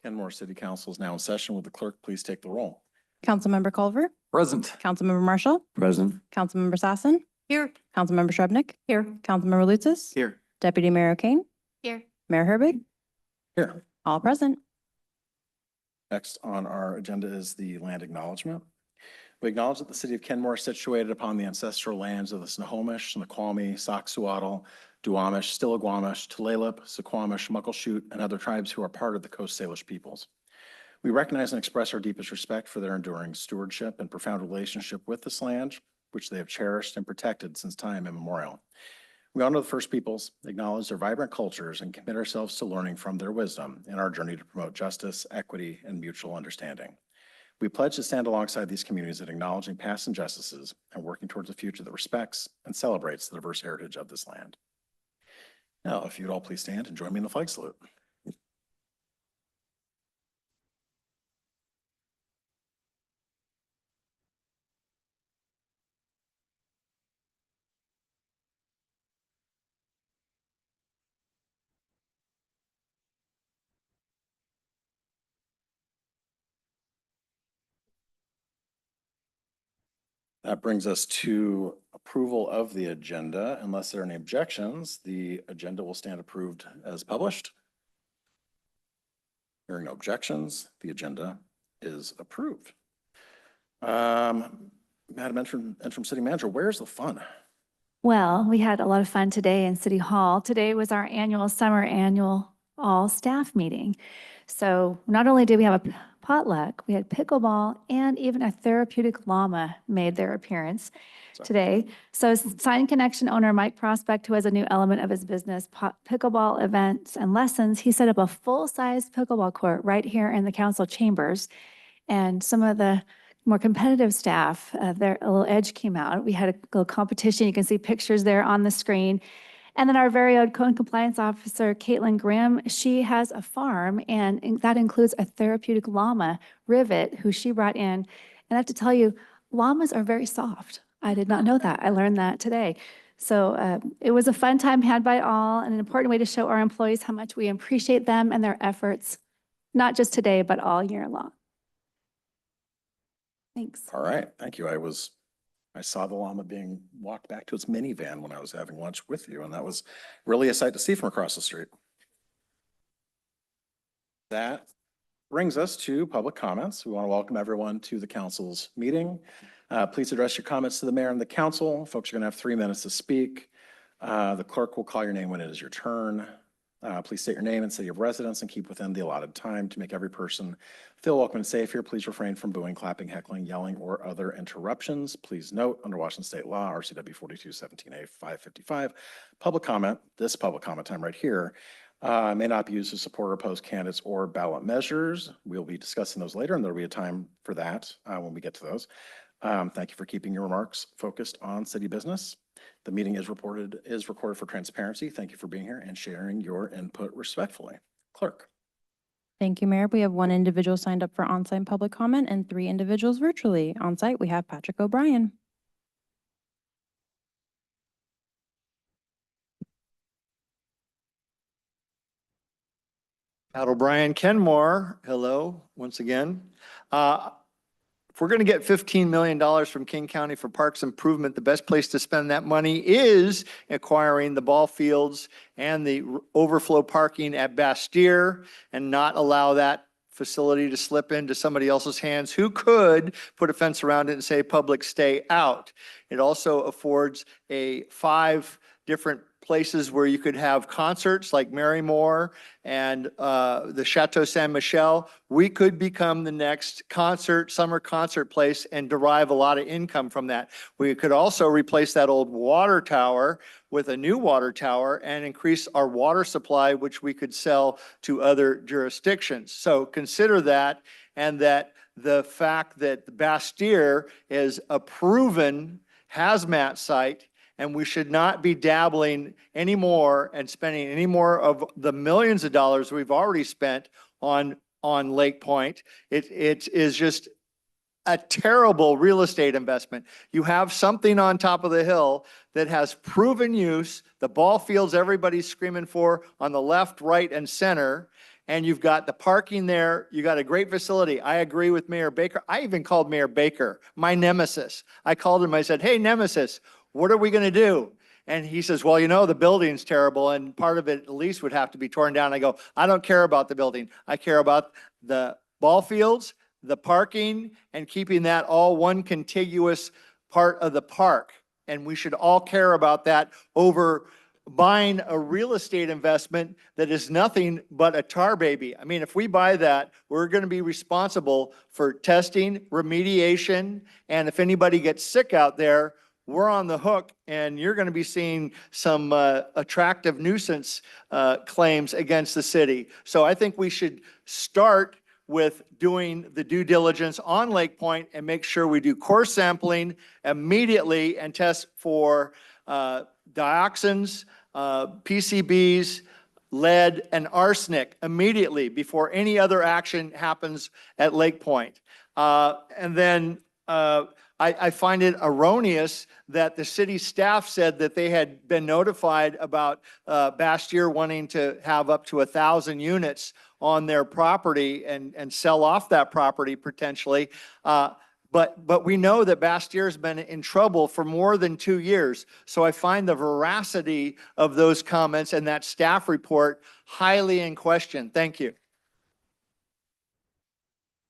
Kenmore City Council is now in session. Will the clerk please take the roll? Councilmember Culver. Present. Councilmember Marshall. Present. Councilmember Sassen. Here. Councilmember Shrubnik. Here. Councilmember Lutzis. Here. Deputy Mayor O'Kane. Here. Mayor Herbig. Here. All present. Next on our agenda is the land acknowledgement. We acknowledge that the city of Kenmore is situated upon the ancestral lands of the Snohomish, Snoqualmie, Soxhawtl, Duwamish, Stillaguamish, Tulalip, Suquamish, Muckleshoot, and other tribes who are part of the Coast Salish peoples. We recognize and express our deepest respect for their enduring stewardship and profound relationship with this land, which they have cherished and protected since time immemorial. We honor the First Peoples, acknowledge their vibrant cultures, and commit ourselves to learning from their wisdom in our journey to promote justice, equity, and mutual understanding. We pledge to stand alongside these communities in acknowledging past injustices and working towards a future that respects and celebrates the diverse heritage of this land. Now, if you'd all please stand and join me in the flag salute. That brings us to approval of the agenda. Unless there are any objections, the agenda will stand approved as published. Hearing no objections, the agenda is approved. Madam Interim City Manager, where's the fun? Well, we had a lot of fun today in City Hall. Today was our annual all staff meeting. So not only did we have a potluck, we had pickleball and even a therapeutic llama made their appearance today. So Sign Connection owner Mike Prospect, who has a new element of his business, pickleball events and lessons, he set up a full-size pickleball court right here in the council chambers. And some of the more competitive staff, their a little edge came out. We had a little competition. You can see pictures there on the screen. And then our very own code compliance officer, Caitlin Grimm, she has a farm, and that includes a therapeutic llama, Rivet, who she brought in. And I have to tell you, llamas are very soft. I did not know that. I learned that today. So it was a fun time had by all, and an important way to show our employees how much we appreciate them and their efforts, not just today, but all year long. Thanks. All right, thank you. I saw the llama being walked back to its minivan when I was having lunch with you, and that was really a sight to see from across the street. That brings us to public comments. We want to welcome everyone to the council's meeting. Please address your comments to the mayor and the council. Folks are going to have 3 minutes to speak. The clerk will call your name when it is your turn. Please state your name and city of residence and keep within the allotted time to make every person feel welcome and safe here. Please refrain from booing, clapping, heckling, yelling, or other interruptions. Please note, under Washington State Law, RCW 4217A 555, this public comment time right here, may not be used to support or oppose candidates or ballot measures. We'll be discussing those later, and there'll be a time for that when we get to those. Thank you for keeping your remarks focused on city business. The meeting is recorded for transparency. Thank you for being here and sharing your input respectfully. Clerk. Thank you, Mayor. We have 1 individual signed up for on-site public comment and 3 individuals virtually. On-site, we have Patrick O'Brien. Pat O'Brien, Kenmore. Hello, once again. If we're going to get $15 million from King County for parks improvement, the best place to spend that money is acquiring the ball fields and the overflow parking at Bastyr, and not allow that facility to slip into somebody else's hands who could put a fence around it and say, public, stay out. It also affords 5 different places where you could have concerts like Marymore and the Chateau Saint Michel. We could become the next summer concert place and derive a lot of income from that. We could also replace that old water tower with a new water tower and increase our water supply, which we could sell to other jurisdictions. So consider that, and that the fact that Bastyr is a proven hazmat site, and we should not be dabbling anymore and spending any more of the millions of dollars we've already spent on Lake Point. It is just a terrible real estate investment. You have something on top of the hill that has proven use, the ball fields everybody's screaming for on the left, right, and center, and you've got the parking there. You got a great facility. I agree with Mayor Baker. I even called Mayor Baker, my nemesis. I called him. I said, "Hey, nemesis, what are we going to do?" And he says, "Well, you know, the building's terrible and part of it at least would have to be torn down." I go, "I don't care about the building. I care about the ball fields, the parking, and keeping that all one contiguous part of the park. And we should all care about that over buying a real estate investment that is nothing but a tar baby. I mean, if we buy that, we're going to be responsible for testing, remediation, and if anybody gets sick out there, we're on the hook, and you're going to be seeing some attractive nuisance claims against the city. So I think we should start with doing the due diligence on Lake Point and make sure we do core sampling immediately and test for dioxins, PCBs, lead, and arsenic immediately before any other action happens at Lake Point. And then I find it erroneous that the city staff said that they had been notified about Bastyr wanting to have up to 1,000 units on their property and sell off that property potentially. But we know that Bastyr has been in trouble for more than 2 years. So I find the veracity of those comments and that staff report highly in question. Thank you.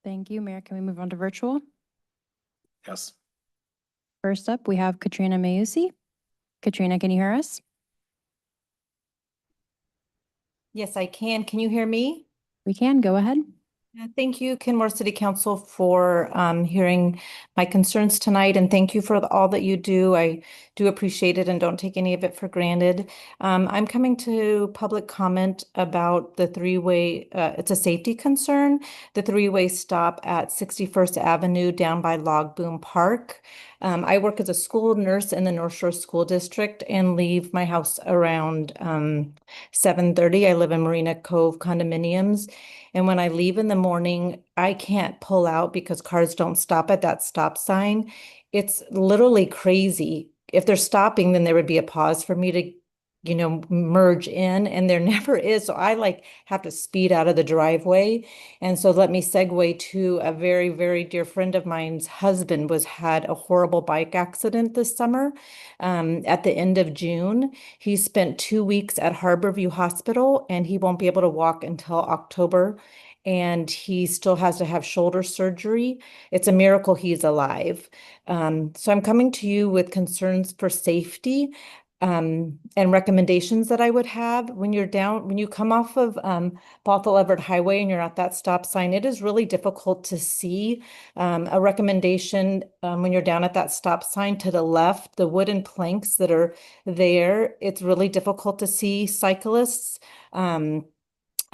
Thank you, Mayor. Can we move on to virtual? Yes. First up, we have Katrina Mayusi. Katrina, can you hear us? Yes, I can. Can you hear me? We can, go ahead. Thank you, Kenmore City Council, for hearing my concerns tonight, and thank you for all that you do. I do appreciate it and don't take any of it for granted. I'm coming to public comment about the three-way, it's a safety concern, the three-way stop at 61st Avenue down by Log Boom Park. I work as a school nurse in the North Shore School District and leave my house around 7:30. I live in Marina Cove condominiums. And when I leave in the morning, I can't pull out because cars don't stop at that stop sign. It's literally crazy. If they're stopping, then there would be a pause for me to, merge in, and there never is. So I have to speed out of the driveway. And so let me segue to a very, very dear friend of mine's husband had a horrible bike accident this summer at the end of June. He spent 2 weeks at Harborview Hospital, and he won't be able to walk until October. And he still has to have shoulder surgery. It's a miracle he's alive. So I'm coming to you with concerns for safety and recommendations that I would have when you come off of Bothell Everett Highway and you're at that stop sign. It is really difficult to see. A recommendation when you're down at that stop sign to the left, the wooden planks that are there, it's really difficult to see cyclists.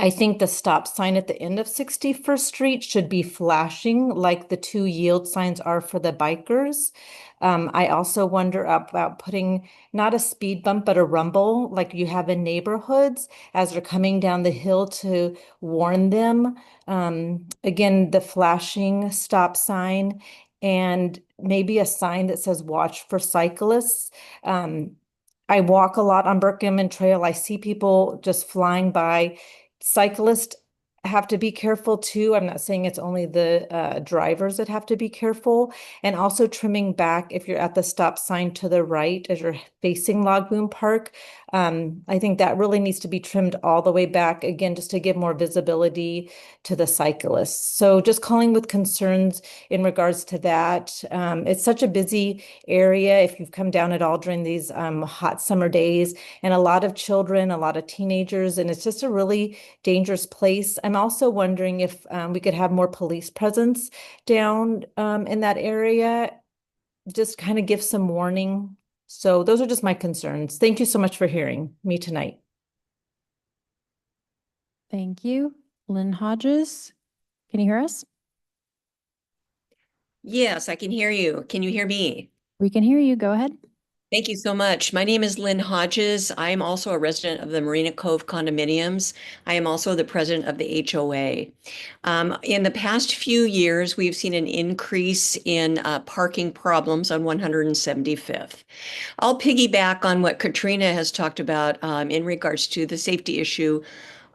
I think the stop sign at the end of 61st Street should be flashing like the 2 yield signs are for the bikers. I also wonder about putting not a speed bump, but a rumble like you have in neighborhoods as they're coming down the hill to warn them. Again, the flashing stop sign and maybe a sign that says watch for cyclists. I walk a lot on Berkman Trail. I see people just flying by. Cyclists have to be careful too. I'm not saying it's only the drivers that have to be careful, and also trimming back if you're at the stop sign to the right as you're facing Log Boom Park. I think that really needs to be trimmed all the way back again, just to give more visibility to the cyclists. So just calling with concerns in regards to that. It's such a busy area if you've come down at all during these hot summer days, and a lot of children, a lot of teenagers, and it's just a really dangerous place. I'm also wondering if we could have more police presence down in that area, just kind of give some warning. So those are just my concerns. Thank you so much for hearing me tonight. Thank you. Lynn Hodges, can you hear us? Yes, I can hear you. Can you hear me? We can hear you. Go ahead. Thank you so much. My name is Lynn Hodges. I am also a resident of the Marina Cove condominiums. I am also the president of the HOA. In the past few years, we've seen an increase in parking problems on 175th. I'll piggyback on what Katrina has talked about in regards to the safety issue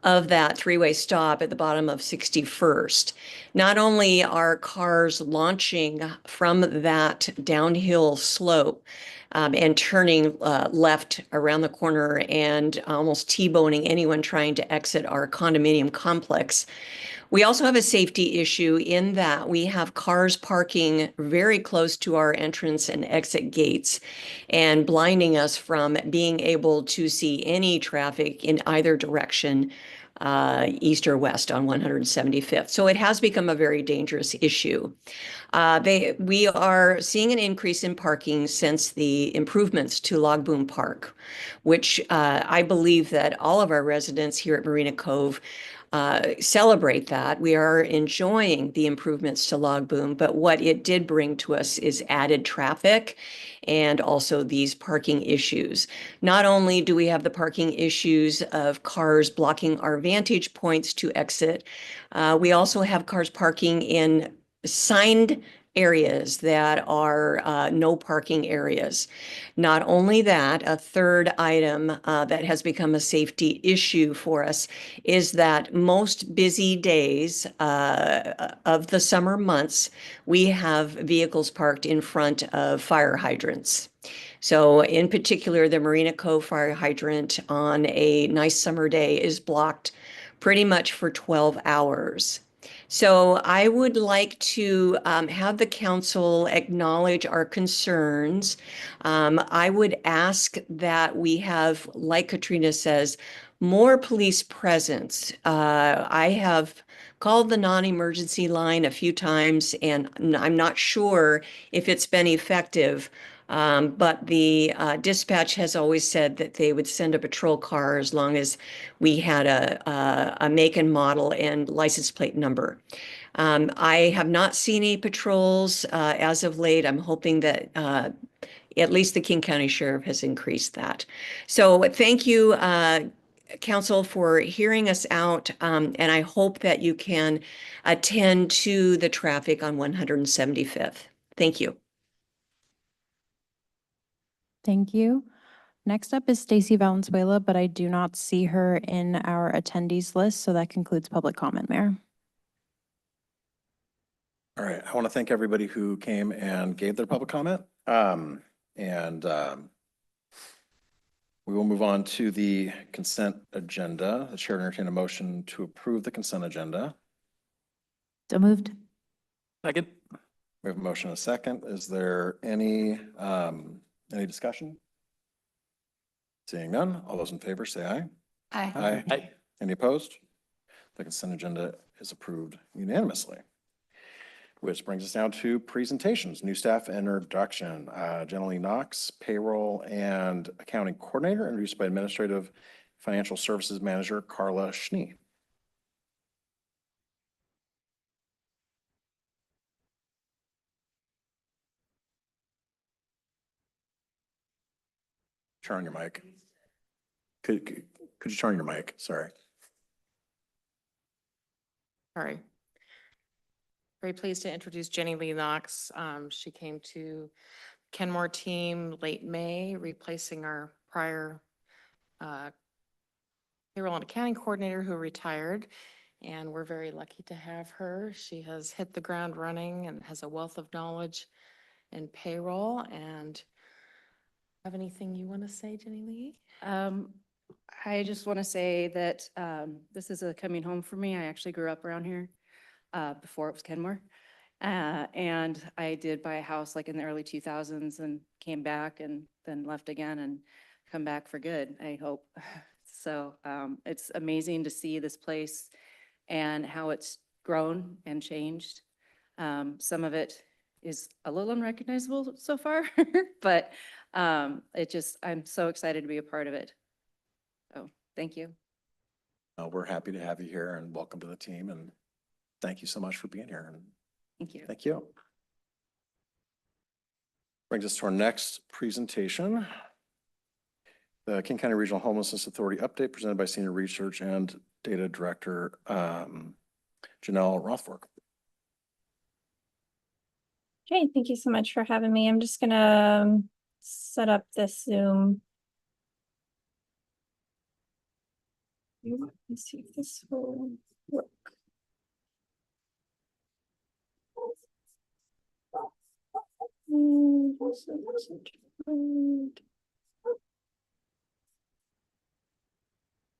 of that three-way stop at the bottom of 61st. Not only are cars launching from that downhill slope and turning left around the corner and almost T-boning anyone trying to exit our condominium complex, we also have a safety issue in that we have cars parking very close to our entrance and exit gates and blinding us from being able to see any traffic in either direction, east or west on 175th. So it has become a very dangerous issue. We are seeing an increase in parking since the improvements to Log Boom Park, which I believe that all of our residents here at Marina Cove celebrate that. We are enjoying the improvements to Log Boom, but what it did bring to us is added traffic and also these parking issues. Not only do we have the parking issues of cars blocking our vantage points to exit, we also have cars parking in signed areas that are no parking areas. Not only that, a third item that has become a safety issue for us is that most busy days of the summer months, we have vehicles parked in front of fire hydrants. So in particular, the Marina Cove fire hydrant on a nice summer day is blocked pretty much for 12 hours. So I would like to have the council acknowledge our concerns. I would ask that we have, like Katrina says, more police presence. I have called the non-emergency line a few times, and I'm not sure if it's been effective. But the dispatch has always said that they would send a patrol car as long as we had a make and model and license plate number. I have not seen any patrols as of late. I'm hoping that at least the King County Sheriff has increased that. So thank you, Council, for hearing us out. And I hope that you can attend to the traffic on 175th. Thank you. Thank you. Next up is Stacy Valenzuela, but I do not see her in our attendees list, so that concludes public comment, Mayor. All right, I want to thank everybody who came and gave their public comment. We will move on to the consent agenda. The chair will entertain a motion to approve the consent agenda. So moved. Second. We have a motion and a second. Is there any discussion? Seeing none, all those in favor say aye. Aye. Aye. Any opposed? The consent agenda is approved unanimously. Which brings us down to presentations, new staff introduction. Jenny Knox, payroll and accounting coordinator, introduced by administrative financial services manager Carla Schnee. Turn on your mic. Could you turn on your mic? Sorry. Sorry. Very pleased to introduce Jenny Lee Knox. She came to Kenmore team late May, replacing our prior payroll and accounting coordinator who retired. And we're very lucky to have her. She has hit the ground running and has a wealth of knowledge in payroll. And have anything you want to say, Jenny Lee? I just want to say that this is a coming home for me. I actually grew up around here before it was Kenmore. And I did buy a house like in the early 2000s and came back and then left again and come back for good, I hope. So it's amazing to see this place and how it's grown and changed. Some of it is a little unrecognizable so far, but I'm so excited to be a part of it. So thank you. We're happy to have you here and welcome to the team, and thank you so much for being here. Thank you. Thank you. Brings us to our next presentation. The King County Regional Homelessness Authority update presented by Senior Research and Data Director Janelle Rothfork. Okay, thank you so much for having me. I'm just gonna set up this Zoom. Let's see if this will work.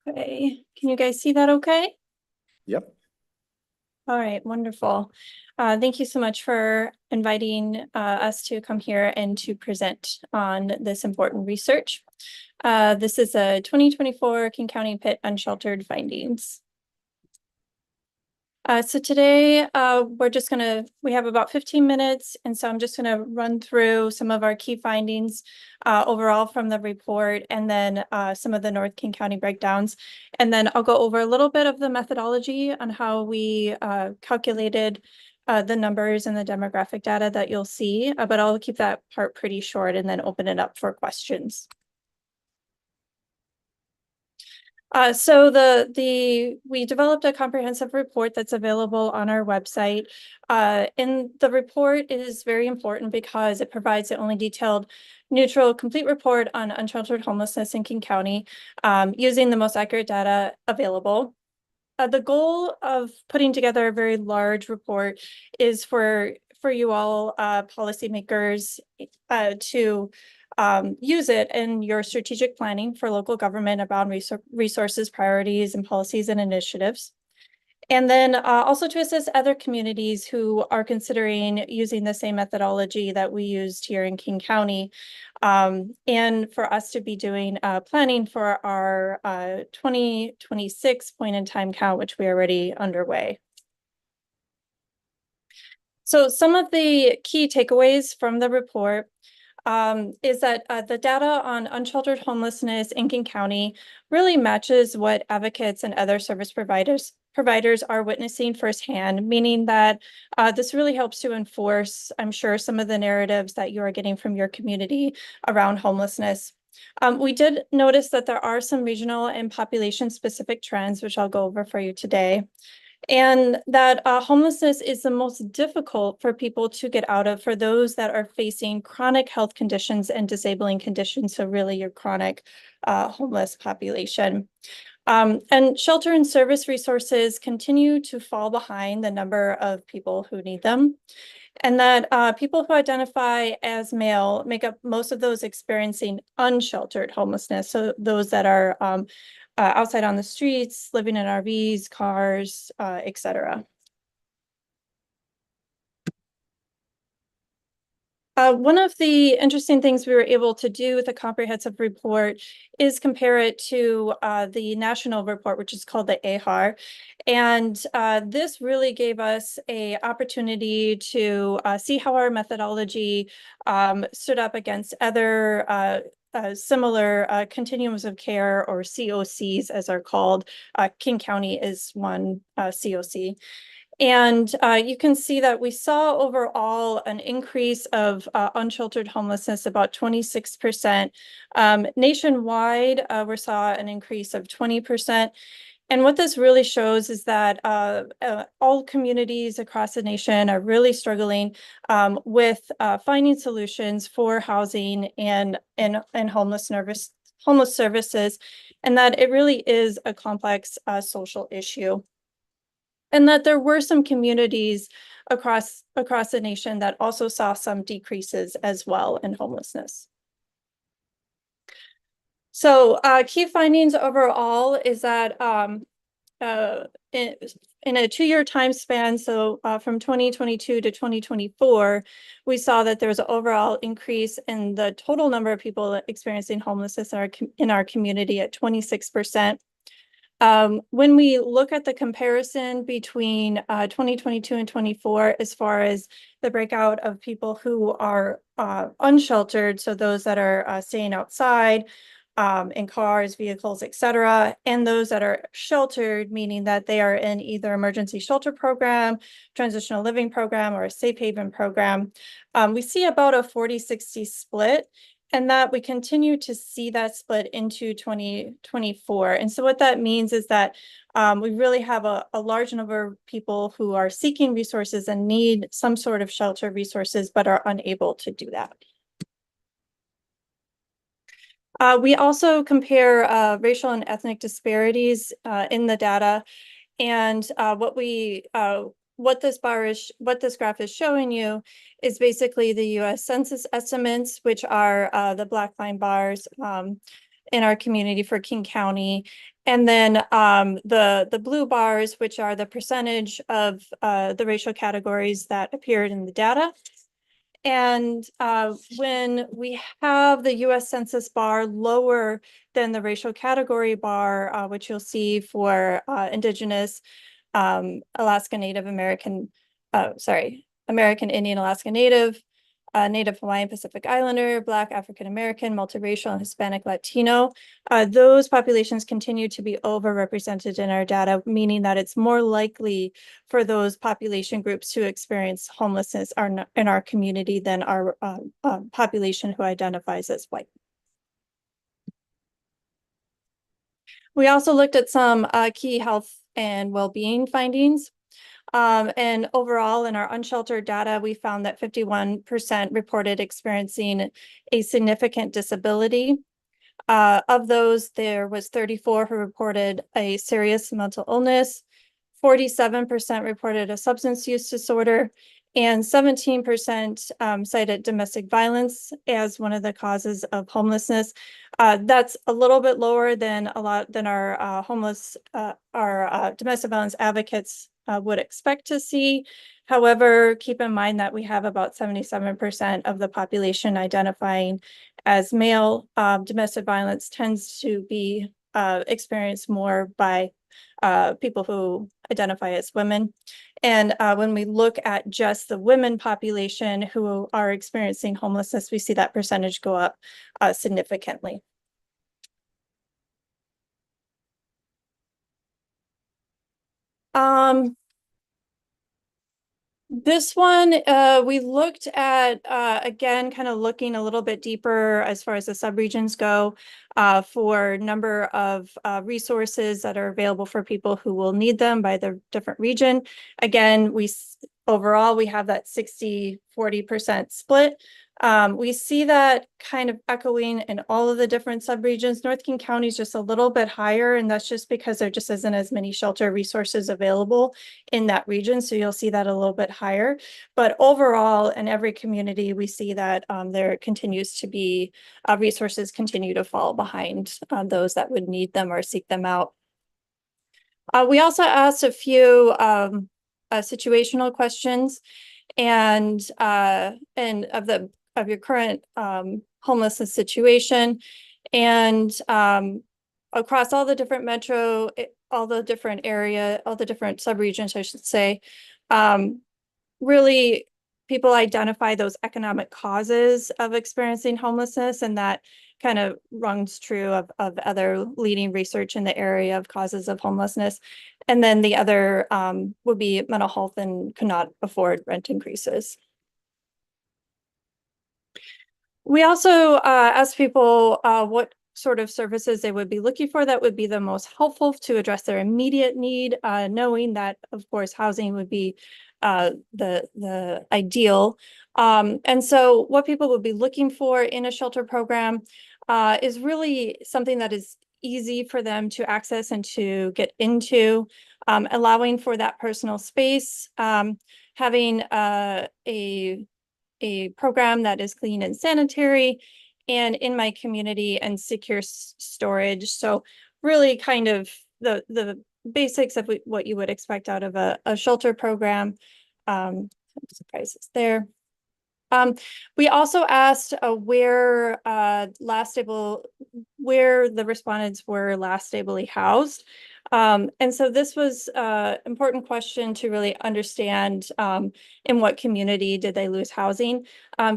Okay, can you guys see that okay? Yep. All right, wonderful. Thank you so much for inviting us to come here and to present on this important research. This is a 2024 King County Pit Unsheltered Findings. So today we have about 15 minutes, and so I'm just gonna run through some of our key findings overall from the report, and then some of the North King County breakdowns. And then I'll go over a little bit of the methodology on how we calculated the numbers and the demographic data that you'll see, but I'll keep that part pretty short and then open it up for questions. So we developed a comprehensive report that's available on our website. And the report is very important because it provides the only detailed, neutral, complete report on unsheltered homelessness in King County, using the most accurate data available. The goal of putting together a very large report is for you all, policymakers, to use it in your strategic planning for local government about resources, priorities, and policies and initiatives. And then also to assist other communities who are considering using the same methodology that we used here in King County. And for us to be doing planning for our 2026 point in time count, which we are already underway. So some of the key takeaways from the report is that the data on unsheltered homelessness in King County really matches what advocates and other service providers are witnessing firsthand, meaning that this really helps to enforce, I'm sure, some of the narratives that you are getting from your community around homelessness. We did notice that there are some regional and population-specific trends, which I'll go over for you today. And that homelessness is the most difficult for people to get out of for those that are facing chronic health conditions and disabling conditions. So really your chronic homeless population. And shelter and service resources continue to fall behind the number of people who need them. And that people who identify as male make up most of those experiencing unsheltered homelessness. So those that are outside on the streets, living in RVs, cars, etc. One of the interesting things we were able to do with a comprehensive report is compare it to the national report, which is called the AHAR. And this really gave us an opportunity to see how our methodology stood up against other similar continuums of care, or COCs as are called. King County is one COC. And you can see that we saw overall an increase of unsheltered homelessness, about 26%. Nationwide, we saw an increase of 20%. And what this really shows is that all communities across the nation are really struggling with finding solutions for housing and homeless services, and that it really is a complex social issue. And that there were some communities across the nation that also saw some decreases as well in homelessness. So key findings overall is that in a 2-year time span, so from 2022 to 2024, we saw that there was an overall increase in the total number of people experiencing homelessness in our community at 26%. When we look at the comparison between 2022 and 24, as far as the breakout of people who are unsheltered, so those that are staying outside in cars, vehicles, etc., and those that are sheltered, meaning that they are in either emergency shelter program, transitional living program, or a safe haven program, we see about a 40-60 split. And that we continue to see that split into 2024. And so what that means is that we really have a large number of people who are seeking resources and need some sort of shelter resources, but are unable to do that. We also compare racial and ethnic disparities in the data. And what this graph is showing you is basically the U.S. Census estimates, which are the black line bars in our community for King County. And then the blue bars, which are the percentage of the racial categories that appeared in the data. And when we have the US Census bar lower than the racial category bar, which you'll see for Indigenous, Alaska Native American, American Indian, Alaska Native, Native Hawaiian, Pacific Islander, Black, African American, multiracial, and Hispanic Latino. Those populations continue to be overrepresented in our data, meaning that it's more likely for those population groups to experience homelessness in our community than our population who identifies as white. We also looked at some key health and well-being findings. And overall, in our unsheltered data, we found that 51% reported experiencing a significant disability. Of those, there was 34 who reported a serious mental illness, 47% reported a substance use disorder, and 17% cited domestic violence as one of the causes of homelessness. That's a little bit lower than our domestic violence advocates would expect to see. However, keep in mind that we have about 77% of the population identifying as male. Domestic violence tends to be experienced more by people who identify as women. And when we look at just the women population who are experiencing homelessness, we see that percentage go up significantly. This one, we looked at, again, kind of looking a little bit deeper as far as the subregions go for number of resources that are available for people who will need them by the different region. Again, overall, we have that 60-40% split. We see that kind of echoing in all of the different subregions. North King County is just a little bit higher, and that's just because there just isn't as many shelter resources available in that region. So you'll see that a little bit higher. But overall, in every community, we see that there continues to be resources continue to fall behind those that would need them or seek them out. We also asked a few situational questions and of your current homelessness situation, and across all the different all the different subregions, I should say, really people identify those economic causes of experiencing homelessness, and that kind of runs true of other leading research in the area of causes of homelessness. And then the other would be mental health and cannot afford rent increases. We also asked people what sort of services they would be looking for that would be the most helpful to address their immediate need, knowing that, of course, housing would be the ideal. And so what people would be looking for in a shelter program is really something that is easy for them to access and to get into, allowing for that personal space, having a program that is clean and sanitary, and in my community, and secure storage. So really kind of the basics of what you would expect out of a shelter program. Surprises there. We also asked where the respondents were last stably housed. And so this was an important question to really understand in what community did they lose housing.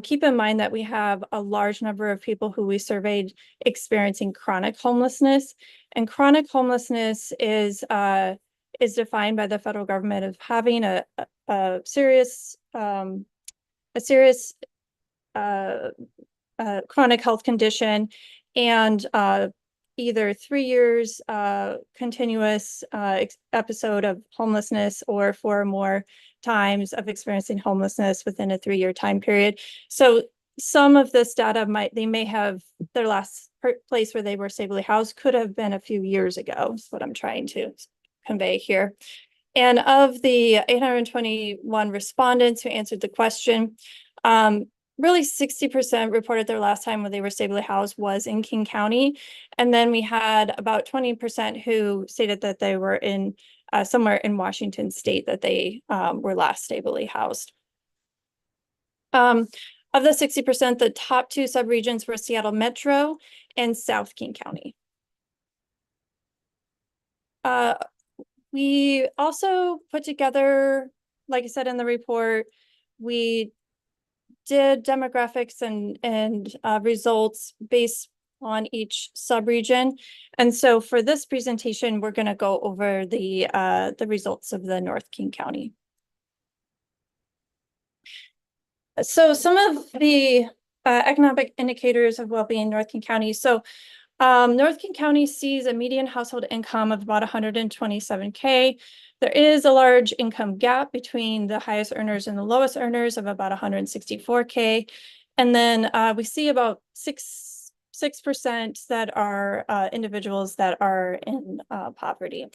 Keep in mind that we have a large number of people who we surveyed experiencing chronic homelessness, and chronic homelessness is defined by the federal government of having a serious chronic health condition and either 3 years continuous episode of homelessness or 4 or more times of experiencing homelessness within a 3-year time period. So some of this data they may have, their last place where they were stably housed could have been a few years ago, is what I'm trying to convey here. And of the 821 respondents who answered the question, really 60% reported their last time when they were stably housed was in King County. And then we had about 20% who stated that they were in somewhere in Washington state that they were last stably housed. Of the 60%, the top two subregions were Seattle Metro and South King County. We also put together, like I said in the report, we did demographics and results based on each subregion. And so for this presentation, we're going to go over the results of the North King County. So some of the economic indicators of well-being in North King County. So North King County sees a median household income of about 127K. There is a large income gap between the highest earners and the lowest earners of about 164K. And then we see about 6% that are individuals that are in poverty.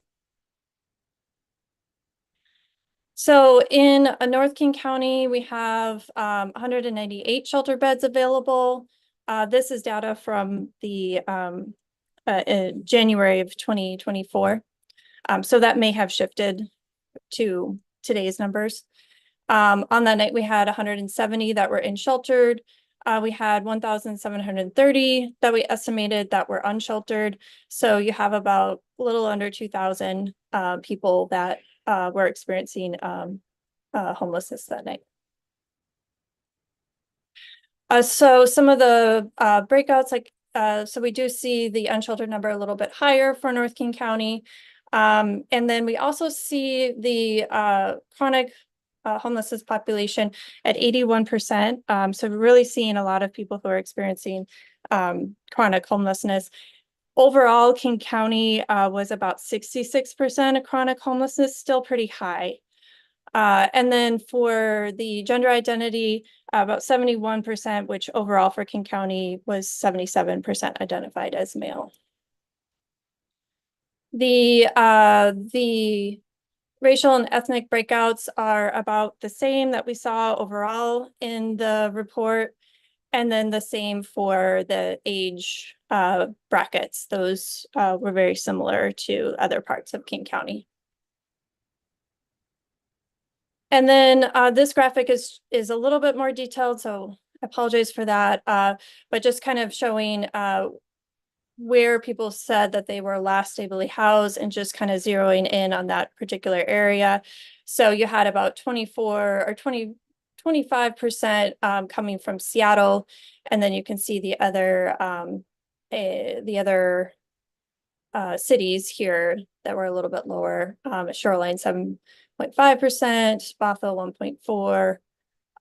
So in North King County, we have 198 shelter beds available. This is data from the January of 2024. So that may have shifted to today's numbers. On that night, we had 170 that were in sheltered. We had 1,730 that we estimated that were unsheltered. So you have about a little under 2,000 people that were experiencing homelessness that night. So some of the breakouts, like, so we do see the unsheltered number a little bit higher for North King County. And then we also see the chronic homelessness population at 81%. So we're really seeing a lot of people who are experiencing chronic homelessness. Overall, King County was about 66% of chronic homelessness, still pretty high. And then for the gender identity, about 71%, which overall for King County was 77% identified as male. The racial and ethnic breakouts are about the same that we saw overall in the report. And then the same for the age brackets. Those were very similar to other parts of King County. And then this graphic is a little bit more detailed, so I apologize for that, but just kind of showing where people said that they were last stably housed and just kind of zeroing in on that particular area. So you had about 25% coming from Seattle, and then you can see the other cities here that were a little bit lower. Shoreline 7.5%, Bothell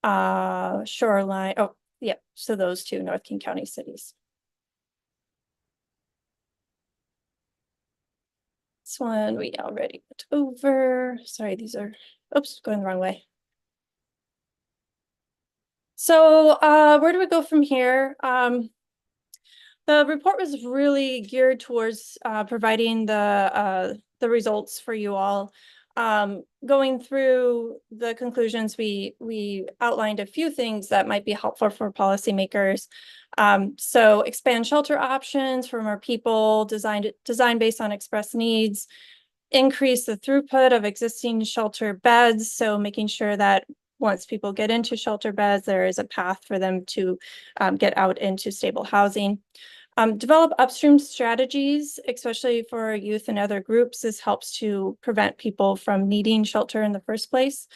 1.4, Shoreline. Oh, yeah. So those two North King County cities. This one we already went over. Sorry, these are, oops, going the wrong way. So where do we go from here? The report was really geared towards providing the results for you all. Going through the conclusions, we outlined a few things that might be helpful for policymakers. So expand shelter options for more people, design based on express needs, increase the throughput of existing shelter beds. So making sure that once people get into shelter beds, there is a path for them to get out into stable housing. Develop upstream strategies, especially for youth and other groups. This helps to prevent people from needing shelter in the first place.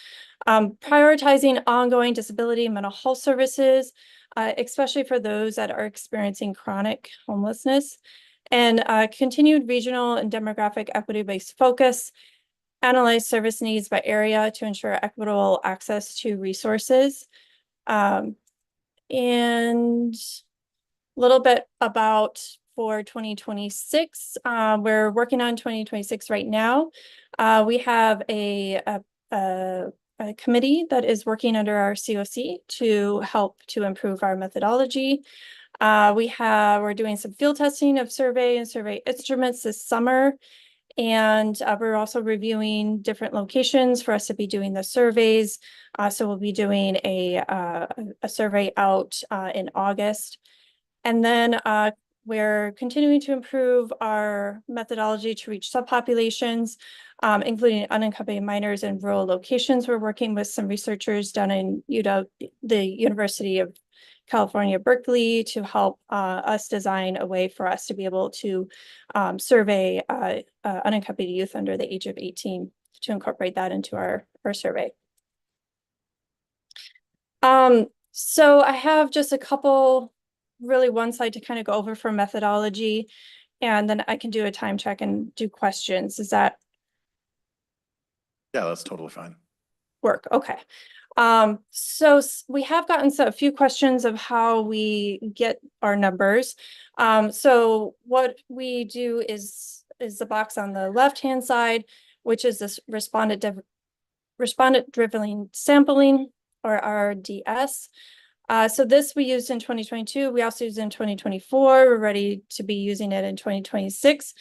Prioritizing ongoing disability and mental health services, especially for those that are experiencing chronic homelessness. And continued regional and demographic equity-based focus. Analyze service needs by area to ensure equitable access to resources. And a little bit about for 2026. We're working on 2026 right now. We have a a committee that is working under our COC to help to improve our methodology. We're doing some field testing of survey and survey instruments this summer. And we're also reviewing different locations for us to be doing the surveys. So we'll be doing a survey out in August. And then we're continuing to improve our methodology to reach subpopulations, including unaccompanied minors in rural locations. We're working with some researchers down in the University of California, Berkeley, to help us design a way for us to be able to survey unaccompanied youth under the age of 18 to incorporate that into our survey. So I have just a couple, really one slide to kind of go over for methodology, and then I can do a time check and do questions. Is that Yeah, that's totally fine. work? Okay. So we have gotten a few questions of how we get our numbers. So what we do is the box on the left-hand side, which is this respondent-driven sampling, or RDS. So this we used in 2022. We also used in 2024. We're ready to be using it in 2026.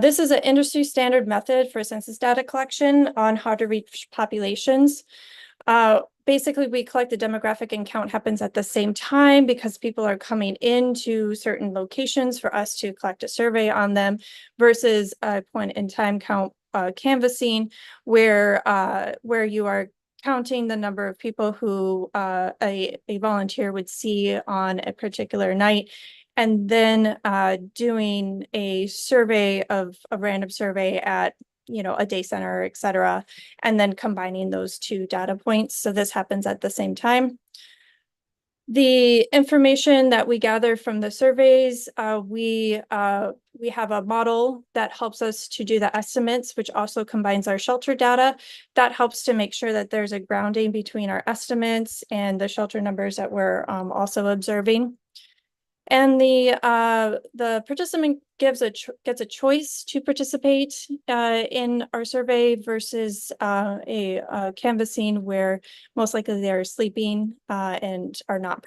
This is an industry standard method for census data collection on how to reach populations. Basically, we collect the demographic and count happens at the same time because people are coming into certain locations for us to collect a survey on them, versus a point in time count canvassing where you are counting the number of people who a volunteer would see on a particular night, and then doing a survey of a random survey at a day center, et cetera, and then combining those two data points. So this happens at the same time. The information that we gather from the surveys, we have a model that helps us to do the estimates, which also combines our shelter data. That helps to make sure that there's a grounding between our estimates and the shelter numbers that we're also observing. And the participant gets a choice to participate in our survey versus a canvassing where most likely they're sleeping and are not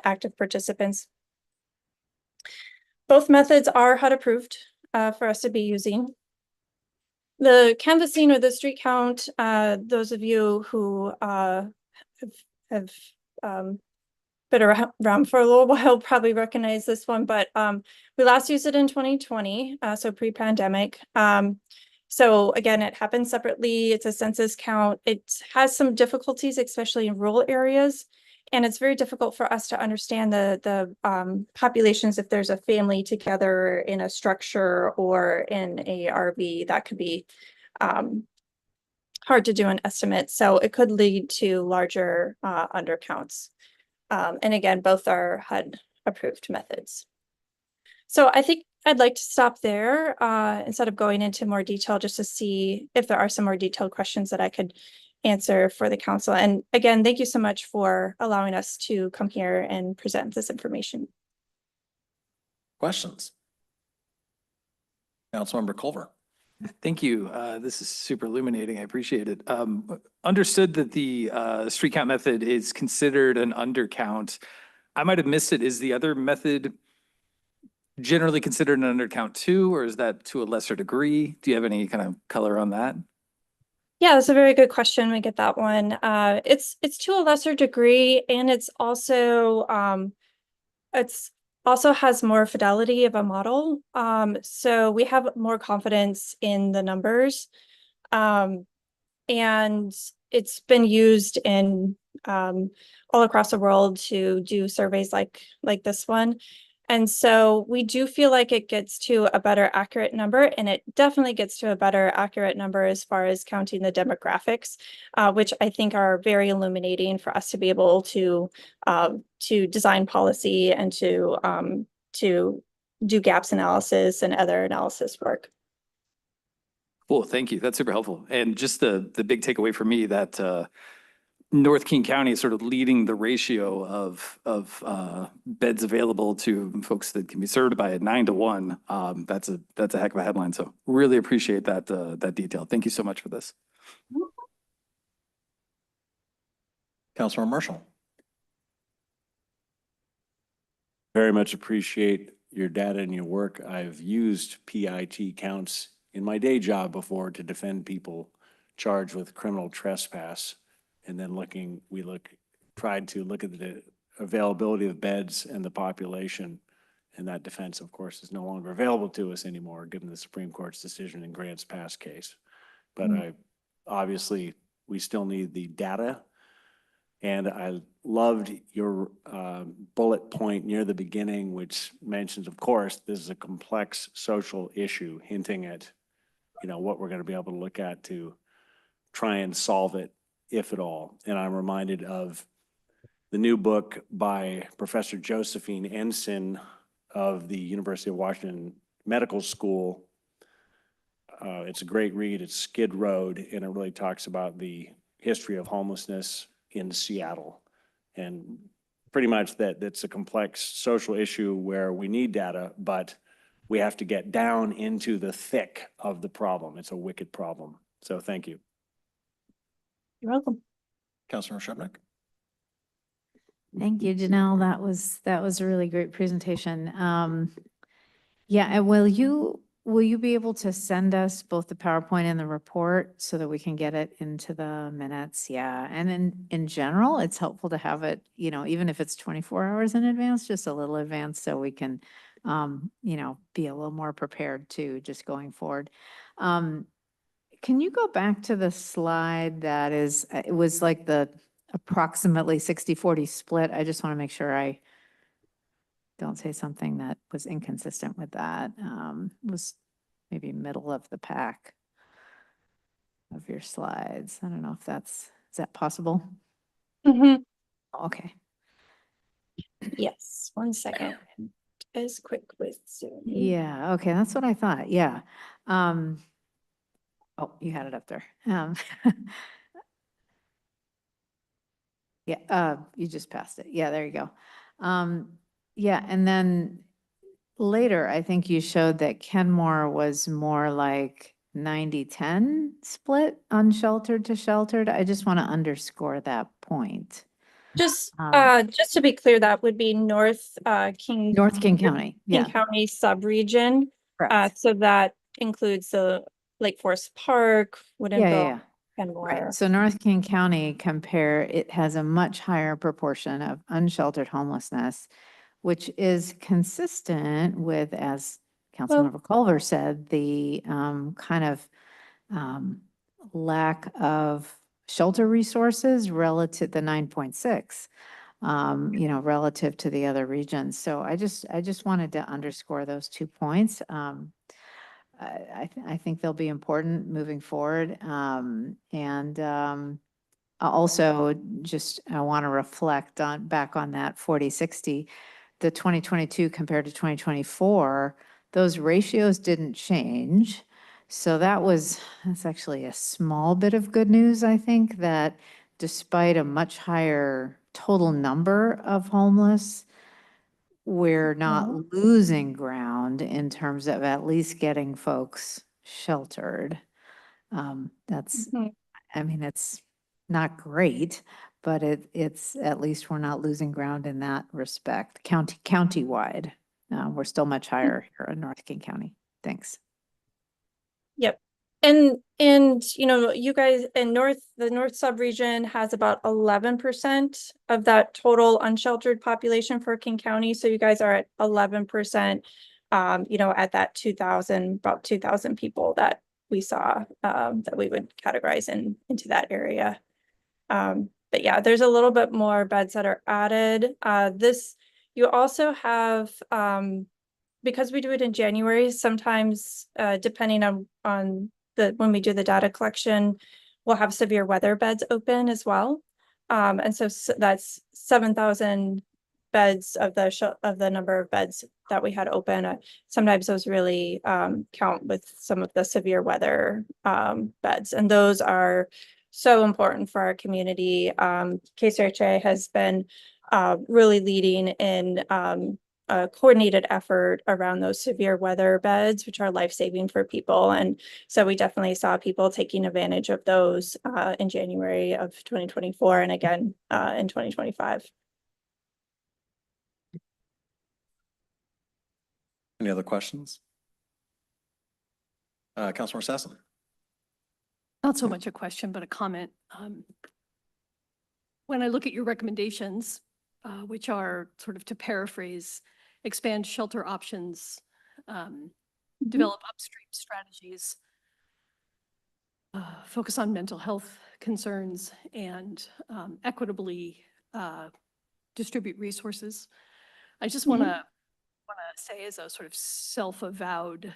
active participants. Both methods are HUD approved for us to be using. The canvassing or the street count, those of you who have been around for a little while probably recognize this one, but we last used it in 2020, so pre-pandemic. So again, it happens separately. It's a census count. It has some difficulties, especially in rural areas, and it's very difficult for us to understand the populations if there's a family together in a structure or in a RV. That could be hard to do an estimate, so it could lead to larger undercounts. And again, both are HUD approved methods. So I think I'd like to stop there instead of going into more detail, just to see if there are some more detailed questions that I could answer for the council. And again, thank you so much for allowing us to come here and present this information. Questions? Councilmember Culver. Thank you. This is super illuminating. I appreciate it. Understood that the street count method is considered an undercount. I might have missed it. Is the other method generally considered an undercount too, or is that to a lesser degree? Do you have any kind of color on that? Yeah, that's a very good question. We get that one. It's to a lesser degree, and it's also has more fidelity of a model. So we have more confidence in the numbers. And it's been used in all across the world to do surveys like this one. And so we do feel like it gets to a better accurate number, and it definitely gets to a better accurate number as far as counting the demographics, which I think are very illuminating for us to be able to design policy and to do gaps analysis and other analysis work. Cool, thank you. That's super helpful. And just the big takeaway for me that North King County is sort of leading the ratio of beds available to folks that can be served by a 9-to-1. That's a heck of a headline. So really appreciate that detail. Thank you so much for this. Councilor Marshall. Very much appreciate your data and your work. I've used PIT counts in my day job before to defend people charged with criminal trespass. And then tried to look at the availability of beds and the population. And that defense, of course, is no longer available to us anymore, given the Supreme Court's decision in Grant's past case. But obviously, we still need the data. And I loved your bullet point near the beginning, which mentions, of course, this is a complex social issue, hinting at, what we're going to be able to look at to try and solve it, if at all. And I'm reminded of the new book by Professor Josephine Ensign of the University of Washington Medical School. It's a great read. It's Skid Road, and it really talks about the history of homelessness in Seattle. And pretty much that's a complex social issue where we need data, but we have to get down into the thick of the problem. It's a wicked problem. So thank you. You're welcome. Councilor Shubnik. Thank you, Janelle. That was a really great presentation. Yeah, and will you be able to send us both the PowerPoint and the report so that we can get it into the minutes? Yeah, and in general, it's helpful to have it, even if it's 24 hours in advance, just a little advance, so we can, be a little more prepared too, just going forward. Can you go back to the slide that it was like the approximately 60-40 split? I just want to make sure I don't say something that was inconsistent with that. Was maybe middle of the pack of your slides. I don't know if is that possible? Mhm. Okay. Yes, 1 second. As quick with Zoom. Yeah, okay, that's what I thought. Yeah. Oh, you had it up there. Yeah, you just passed it. Yeah, there you go. Yeah, and then later, I think you showed that Kenmore was more like 90-10 split unsheltered to sheltered. I just want to underscore that point. Just to be clear, that would be North King County. Yeah, County subregion. correct. So that includes the Lake Forest Park, Woodinville, Kenmore. Right. So North King County it has a much higher proportion of unsheltered homelessness, which is consistent with, as Councilmember Culver said, the kind of lack of shelter resources relative, the 9.6, relative to the other regions. So I just wanted to underscore those 2 points. I think they'll be important moving forward. Also, I want to reflect back on that 40-60, the 2022 compared to 2024, those ratios didn't change. So that's actually a small bit of good news, I think, that despite a much higher total number of homeless, we're not losing ground in terms of at least getting folks sheltered. That's, I mean, it's not great, but it's at least we're not losing ground in that respect. Countywide, we're still much higher here in North King County. Thanks. Yep. And you guys in the North subregion has about 11% of that total unsheltered population for King County. So you guys are at 11%, at that 2,000, about 2,000 people that we saw, that we would categorize into that area. But yeah, there's a little bit more beds that are added. You also have, because we do it in January, sometimes, depending on when we do the data collection, we'll have severe weather beds open as well. And so that's 7,000 beds of the number of beds that we had open. Sometimes those really count with some of the severe weather beds, and those are so important for our community. KCRHA has been really leading in a coordinated effort around those severe weather beds, which are life-saving for people. And so we definitely saw people taking advantage of those in January of 2024 and again in 2025. Any other questions? Councilmember Sassen. Not so much a question, but a comment. When I look at your recommendations, which are sort of to paraphrase, expand shelter options, develop upstream strategies, focus on mental health concerns, and equitably distribute resources. I just want to say, as a sort of self-avowed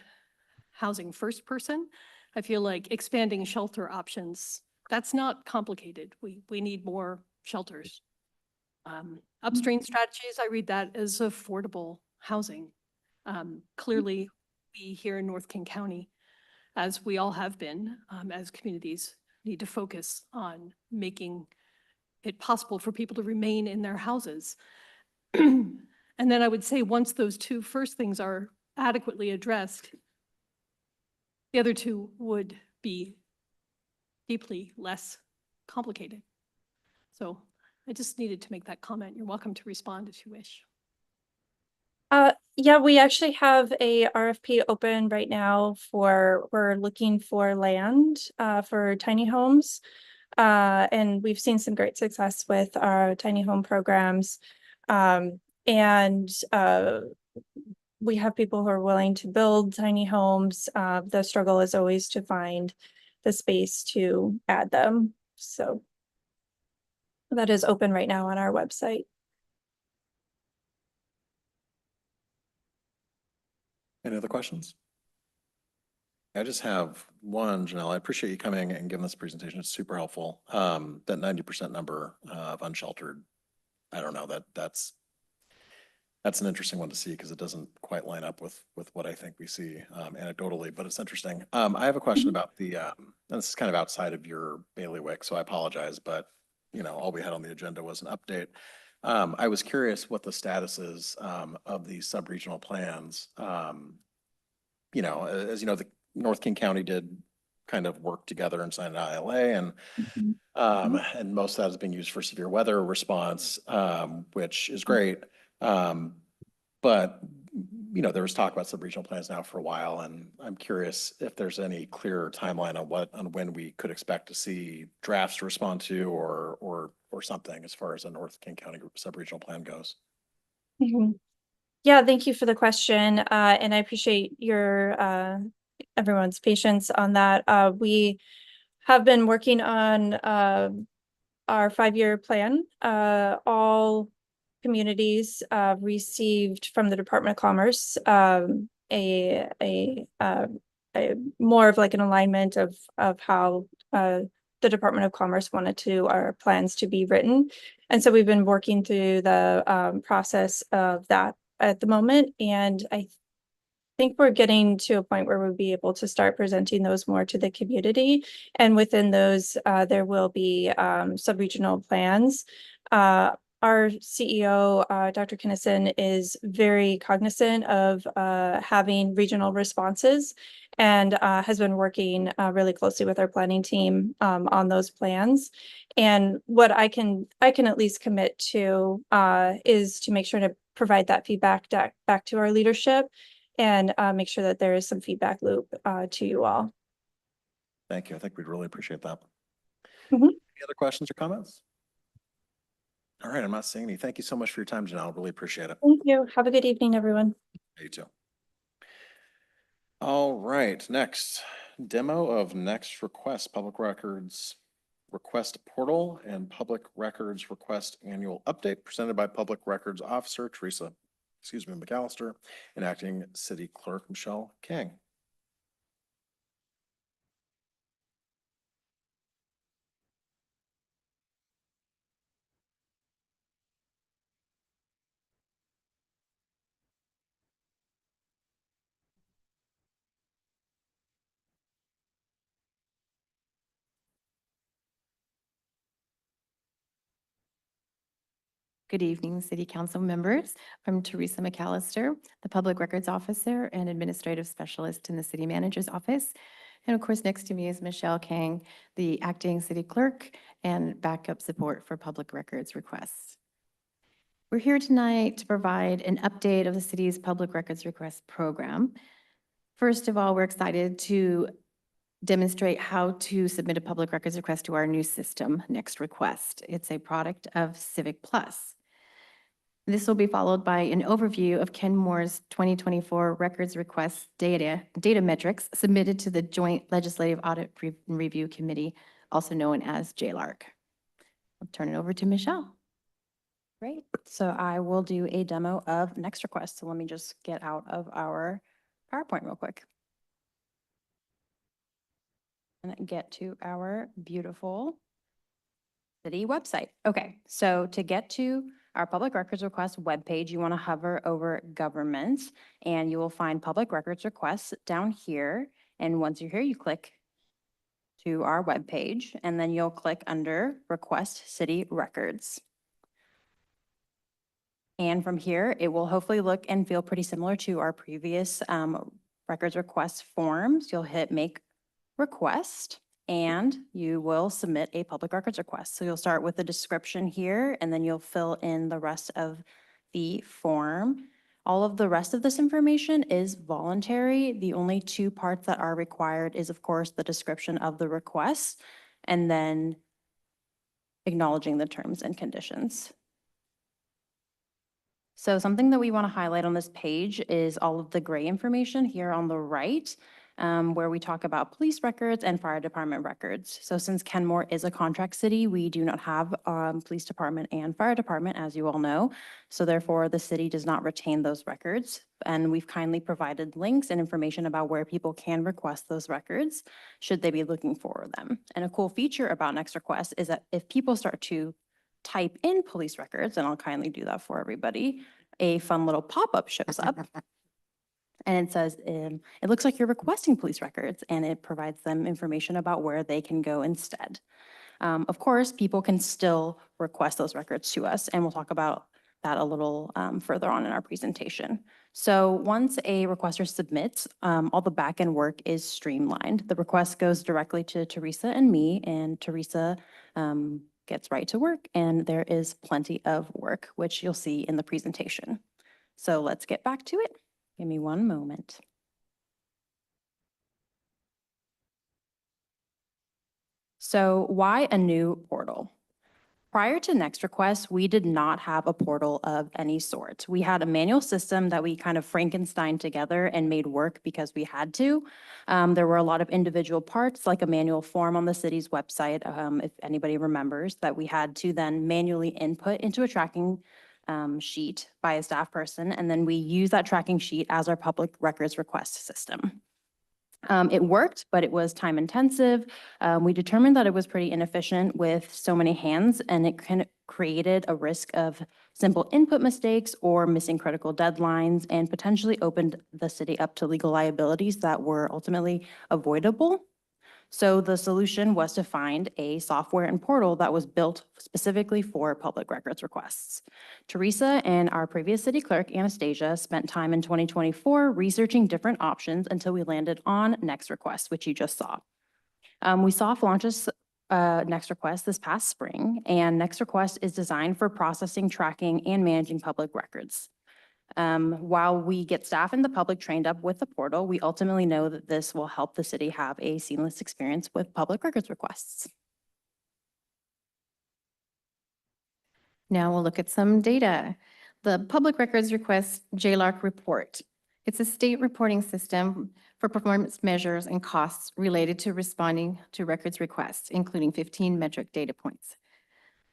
housing first person, I feel like expanding shelter options, that's not complicated. We need more shelters. Upstream strategies, I read that as affordable housing. Clearly, we here in North King County, as we all have been, as communities, need to focus on making it possible for people to remain in their houses. And then I would say once those two first things are adequately addressed, the other two would be deeply less complicated. So I just needed to make that comment. You're welcome to respond if you wish. Yeah, we actually have a RFP open right now we're looking for land for tiny homes. And we've seen some great success with our tiny home programs. And we have people who are willing to build tiny homes. The struggle is always to find the space to add them. So that is open right now on our website. Any other questions? I just have one, Janelle. I appreciate you coming and giving this presentation. It's super helpful. That 90% number of unsheltered, I don't know, that's an interesting one to see because it doesn't quite line up with what I think we see anecdotally, but it's interesting. I have a question about the, and this is kind of outside of your bailiwick, so I apologize, but all we had on the agenda was an update. I was curious what the status is of the sub-regional plans. As you know, the North King County did kind of work together and sign an ILA, and most of that is being used for severe weather response, which is great. But there was talk about sub-regional plans now for a while, and I'm curious if there's any clear timeline on when we could expect to see drafts to respond to or something as far as the North King County sub-regional plan goes. Yeah, thank you for the question. And I appreciate your everyone's patience on that. We have been working on our 5-year plan. All communities received from the Department of Commerce a more of like an alignment of how the Department of Commerce wanted our plans to be written. And so we've been working through the process of that at the moment. And I think we're getting to a point where we'll be able to start presenting those more to the community. And within those, there will be sub-regional plans. Our CEO, Dr. Kinnison, is very cognizant of having regional responses and has been working really closely with our planning team on those plans. And what I can at least commit to is to make sure to provide that feedback back to our leadership and make sure that there is some feedback loop to you all. Thank you. I think we'd really appreciate that. Mhm. Any other questions or comments? All right, I'm not seeing any. Thank you so much for your time, Janelle. Really appreciate it. Thank you. Have a good evening, everyone. You too. All right, next, demo of next request, public records request portal and public records request annual update presented by Public Records Officer McAllister and Acting City Clerk Michelle King. Good evening, City Council members. I'm Teresa McAllister, the Public Records Officer and Administrative Specialist in the City Manager's Office. And of course, next to me is Michelle Kang, the Acting City Clerk and backup support for public records requests. We're here tonight to provide an update of the city's public records request program. First of all, we're excited to demonstrate how to submit a public records request to our new system, Next Request. It's a product of Civic Plus. This will be followed by an overview of Kenmore's 2024 records request data metrics submitted to the Joint Legislative Audit and Review Committee, also known as JLARC. I'll turn it over to Michelle. Great. So I will do a demo of Next Request. So let me just get out of our PowerPoint real quick. And get to our beautiful city website. Okay, so to get to our public records request webpage, you want to hover over government and you will find public records requests down here. And once you're here, you click to our webpage and then you'll click under request city records. And from here, it will hopefully look and feel pretty similar to our previous records request forms. You'll hit make request and you will submit a public records request. So you'll start with the description here and then you'll fill in the rest of the form. All of the rest of this information is voluntary. The only two parts that are required is, of course, the description of the request and then acknowledging the terms and conditions. So something that we want to highlight on this page is all of the gray information here on the right, where we talk about police records and fire department records. So since Kenmore is a contract city, we do not have police department and fire department, as you all know. So therefore, the city does not retain those records. And we've kindly provided links and information about where people can request those records, should they be looking for them. And a cool feature about Next Request is that if people start to type in police records, and I'll kindly do that for everybody, a fun little pop-up shows up. And it says, it looks like you're requesting police records, and it provides them information about where they can go instead. Of course, people can still request those records to us, and we'll talk about that a little further on in our presentation. So once a requester submits, all the back-end work is streamlined. The request goes directly to Teresa and me, and Teresa gets right to work, and there is plenty of work, which you'll see in the presentation. So let's get back to it. Give me one moment. So why a new portal? Prior to Next Request, we did not have a portal of any sort. We had a manual system that we kind of Frankenstein together and made work because we had to. There were a lot of individual parts, like a manual form on the city's website, if anybody remembers, that we had to then manually input into a tracking sheet by a staff person, and then we use that tracking sheet as our public records request system. It worked, but it was time intensive. We determined that it was pretty inefficient with so many hands, and it kind of created a risk of simple input mistakes or missing critical deadlines, and potentially opened the city up to legal liabilities that were ultimately avoidable. So the solution was to find a software and portal that was built specifically for public records requests. Teresa and our previous city clerk, Anastasia, spent time in 2024 researching different options until we landed on Next Request, which you just saw. We soft launched Next Request this past spring, and Next Request is designed for processing, tracking, and managing public records. While we get staff and the public trained up with the portal, we ultimately know that this will help the city have a seamless experience with public records requests. Now we'll look at some data. The Public Records Request JLARC report. It's a state reporting system for performance measures and costs related to responding to records requests, including 15 metric data points.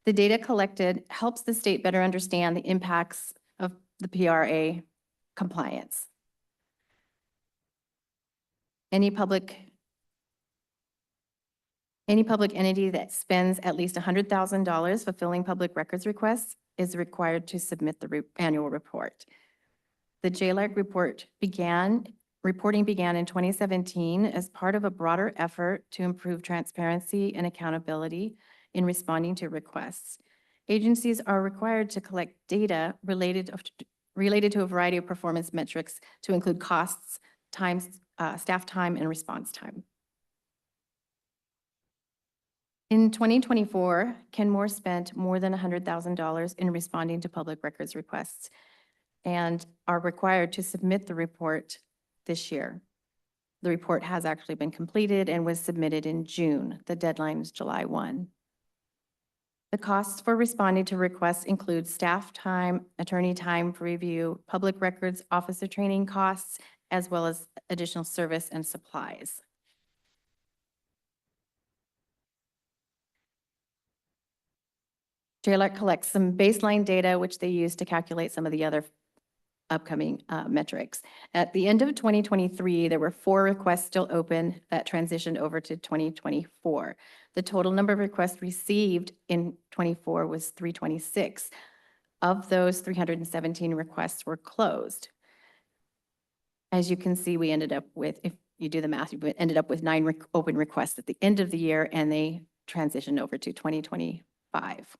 The data collected helps the state better understand the impacts of the PRA compliance. Any public entity that spends at least $100,000 fulfilling public records requests is required to submit the annual report. The JLARC reporting began in 2017 as part of a broader effort to improve transparency and accountability in responding to requests. Agencies are required to collect data related to a variety of performance metrics to include costs, times, staff time, and response time. In 2024, Kenmore spent more than $100,000 in responding to public records requests and are required to submit the report this year. The report has actually been completed and was submitted in June. The deadline is July 1. The costs for responding to requests include staff time, attorney time for review, public records, officer training costs, as well as additional service and supplies. JLAC collects some baseline data, which they use to calculate some of the other upcoming metrics. At the end of 2023, there were 4 requests still open that transitioned over to 2024. The total number of requests received in 24 was 326. Of those, 317 requests were closed. As you can see, we ended up with, if you do the math, we ended up with 9 open requests at the end of the year, and they transitioned over to 2025.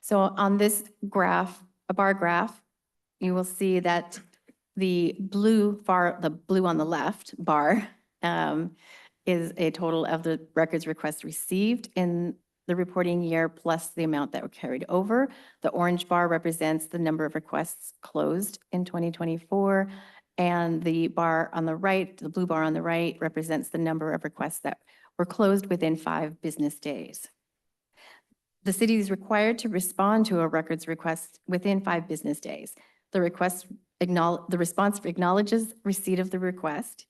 So on this graph, a bar graph, you will see that the blue on the left bar is a total of the records requests received in the reporting year plus the amount that were carried over. The orange bar represents the number of requests closed in 2024, and the bar on the right, the blue bar on the right, represents the number of requests that were closed within 5 business days. The city is required to respond to a records request within 5 business days. The response acknowledges receipt of the request.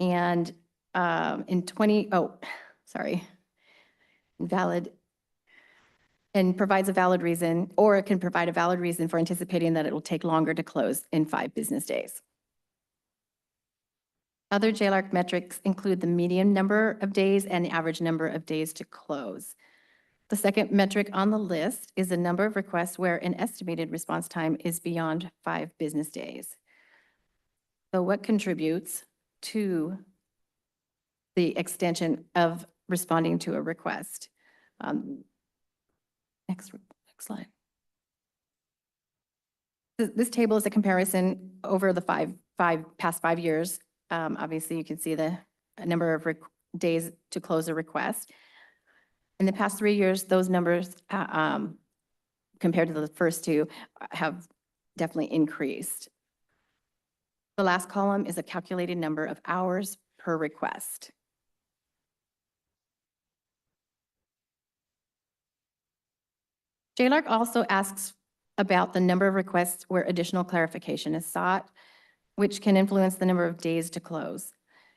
And valid, and provides a valid reason, or it can provide a valid reason for anticipating that it will take longer to close in 5 business days. Other JLARC metrics include the median number of days and the average number of days to close. The second metric on the list is the number of requests where an estimated response time is beyond 5 business days. So what contributes to the extension of responding to a request? Next slide. This table is a comparison over the past 5 years. Obviously, you can see the number of days to close a request. In the past 3 years, those numbers, compared to the first 2, have definitely increased. The last column is a calculated number of hours per request. JLARC also asks about the number of requests where additional clarification is sought, which can influence the number of days to close.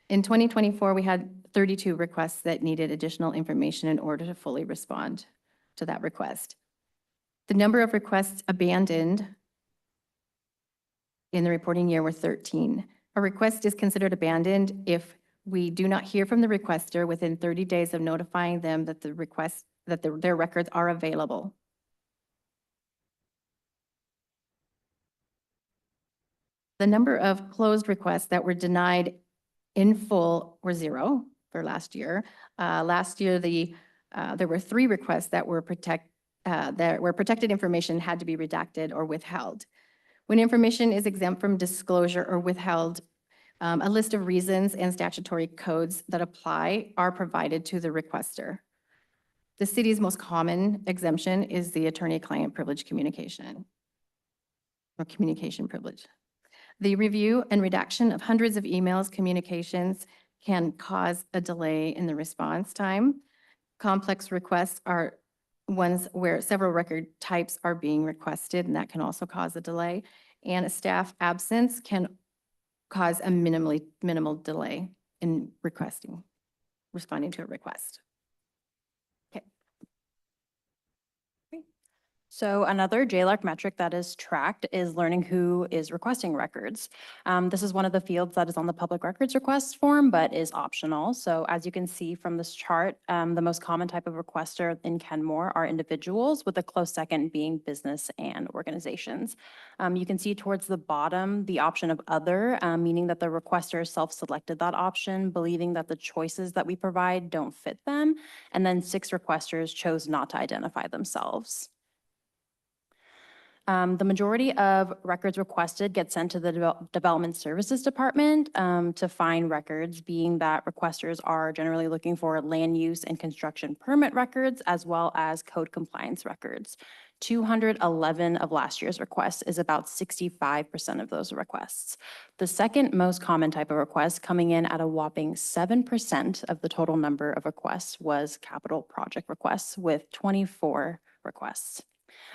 In 2024, we had 32 requests that needed additional information in order to fully respond to that request. The number of requests abandoned in the reporting year were 13. A request is considered abandoned if we do not hear from the requester within 30 days of notifying them that their records are available. The number of closed requests that were denied in full were 0 for last year. Last year, there were 3 requests that were where protected information had to be redacted or withheld. When information is exempt from disclosure or withheld, a list of reasons and statutory codes that apply are provided to the requester. The city's most common exemption is the attorney-client privilege communication, or communication privilege. The review and redaction of hundreds of emails, communications can cause a delay in the response time. Complex requests are ones where several record types are being requested, and that can also cause a delay. And a staff absence can cause a minimal delay in responding to a request. Okay. So another JLARC metric that is tracked is learning who is requesting records. This is one of the fields that is on the public records request form, but is optional. So as you can see from this chart, the most common type of requester in Kenmore are individuals, with a close second being business and organizations. You can see towards the bottom, the option of other, meaning that the requester self-selected that option, believing that the choices that we provide don't fit them. And then 6 requesters chose not to identify themselves. The majority of records requested get sent to the Development Services Department to find records, being that requesters are generally looking for land use and construction permit records, as well as code compliance records. 211 of last year's requests is about 65% of those requests. The second most common type of request, coming in at a whopping 7% of the total number of requests, was capital project requests, with 24 requests.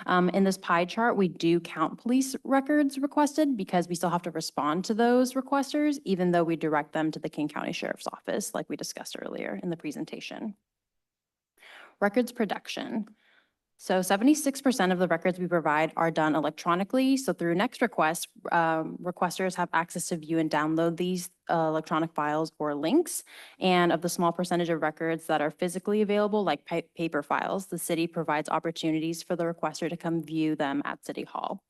In this pie chart, we do count police records requested because we still have to respond to those requesters, even though we direct them to the King County Sheriff's Office, like we discussed earlier in the presentation. Records production. So 76% of the records we provide are done electronically. So through Next Request, requesters have access to view and download these electronic files or links. And of the small percentage of records that are physically available, like paper files, the city provides opportunities for the requester to come view them at City Hall.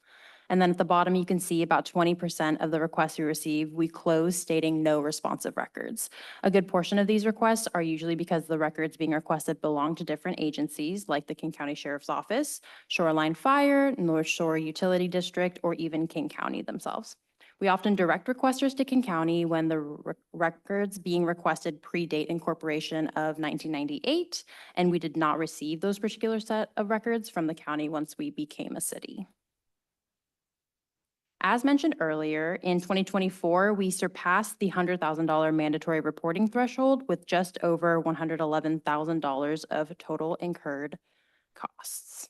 And then at the bottom, you can see about 20% of the requests we receive, we close stating no responsive records. A good portion of these requests are usually because the records being requested belong to different agencies like the King County Sheriff's Office, Shoreline Fire, North Shore Utility District, or even King County themselves. We often direct requesters to King County when the records being requested predate incorporation of 1998, and we did not receive those particular set of records from the county once we became a city. As mentioned earlier, in 2024, we surpassed the $100,000 mandatory reporting threshold with just over $111,000 of total incurred costs.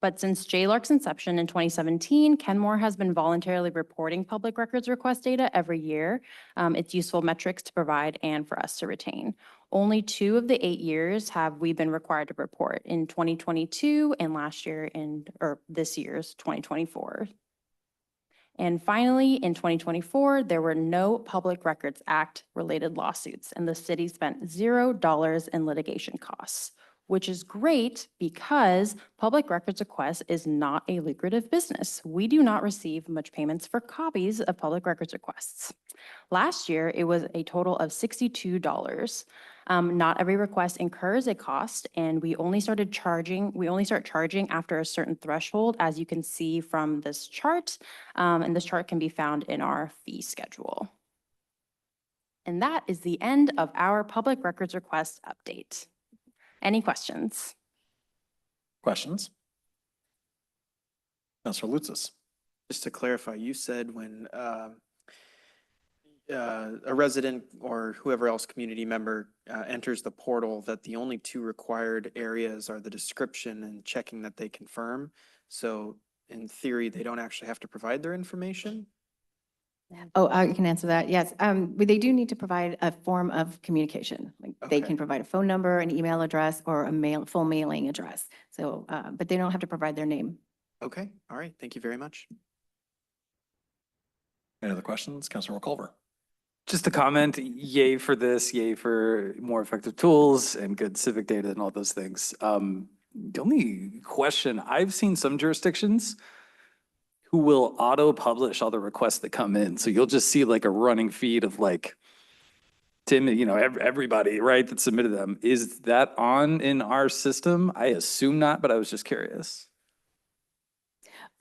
But since JLARC's inception in 2017, Kenmore has been voluntarily reporting public records request data every year. It's useful metrics to provide and for us to retain. Only 2 of the 8 years have we been required to report, in 2022 and last year or this year's 2024. And finally, in 2024, there were no Public Records Act related lawsuits, and the city spent $0 in litigation costs, which is great because public records request is not a lucrative business. We do not receive much payments for copies of public records requests. Last year, it was a total of $62. Not every request incurs a cost, and we only start charging after a certain threshold, as you can see from this chart. And this chart can be found in our fee schedule. And that is the end of our public records request update. Any questions? Questions? Councilor Lutzis. Just to clarify, you said when a resident or whoever else community member enters the portal, that the only 2 required areas are the description and checking that they confirm. So in theory, they don't actually have to provide their information? Oh, I can answer that. Yes. But they do need to provide a form of communication. Like they Okay. can provide a phone number, an email address, or a full mailing address. So, but they don't have to provide their name. Okay, all right, thank you very much. Any other questions? Councilor Culver. Just a comment, yay for this, yay for more effective tools and good civic data and all those things. The only question, I've seen some jurisdictions who will auto-publish all the requests that come in. So you'll just see like a running feed of like Tim, everybody, right, that submitted them. Is that on in our system? I assume not, but I was just curious.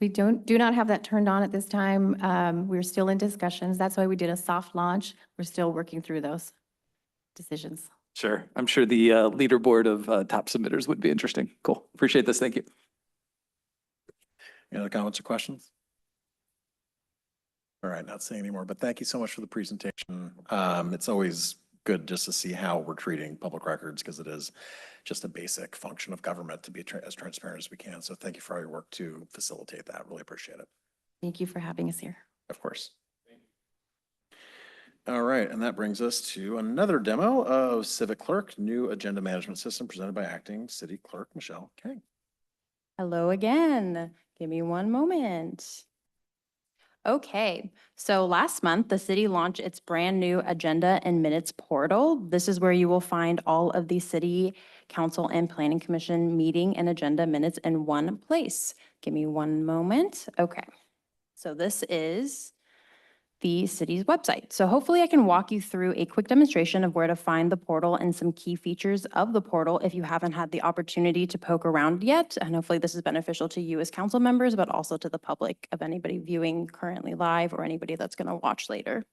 We do not have that turned on at this time. We're still in discussions. That's why we did a soft launch. We're still working through those decisions. Sure. I'm sure the leaderboard of top submitters would be interesting. Cool. Appreciate this. Thank you. Any other comments or questions? All right, not saying anymore, but thank you so much for the presentation. It's always good just to see how we're treating public records, because it is just a basic function of government to be as transparent as we can. So thank you for all your work to facilitate that. Really appreciate it. Thank you for having us here. Of course. All right, and that brings us to another demo of Civic Clerk, new agenda management system presented by Acting City Clerk Michelle King. Hello again. Give me one moment. Okay, so last month, the city launched its brand new agenda and minutes portal. This is where you will find all of the city council and planning commission meeting and agenda minutes in one place. Give me one moment. Okay, so this is the city's website. So hopefully I can walk you through a quick demonstration of where to find the portal and some key features of the portal if you haven't had the opportunity to poke around yet. And hopefully this is beneficial to you as council members, but also to the public of anybody viewing currently live or anybody that's going to watch later.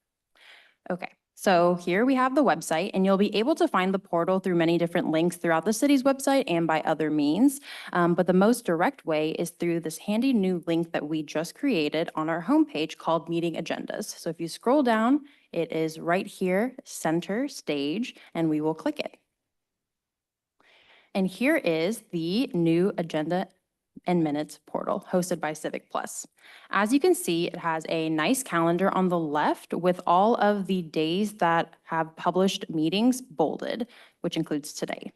Okay, so here we have the website, and you'll be able to find the portal through many different links throughout the city's website and by other means. But the most direct way is through this handy new link that we just created on our homepage called Meeting Agendas. So if you scroll down, it is right here, center stage, and we will click it. And here is the new agenda and minutes portal hosted by Civic Plus. As you can see, it has a nice calendar on the left with all of the days that have published meetings bolded, which includes today.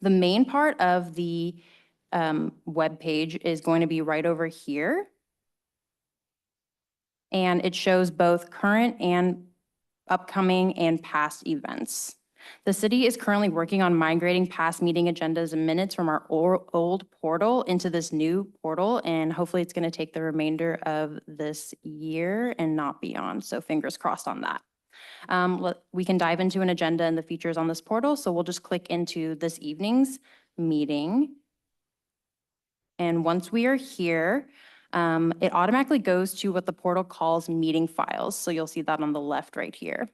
The main part of the web page is going to be right over here. And it shows both current and upcoming and past events. The city is currently working on migrating past meeting agendas and minutes from our old portal into this new portal, and hopefully it's going to take the remainder of this year and not beyond. So fingers crossed on that. We can dive into an agenda and the features on this portal. So we'll just click into this evening's meeting. And once we are here, it automatically goes to what the portal calls meeting files. So you'll see that on the left right here.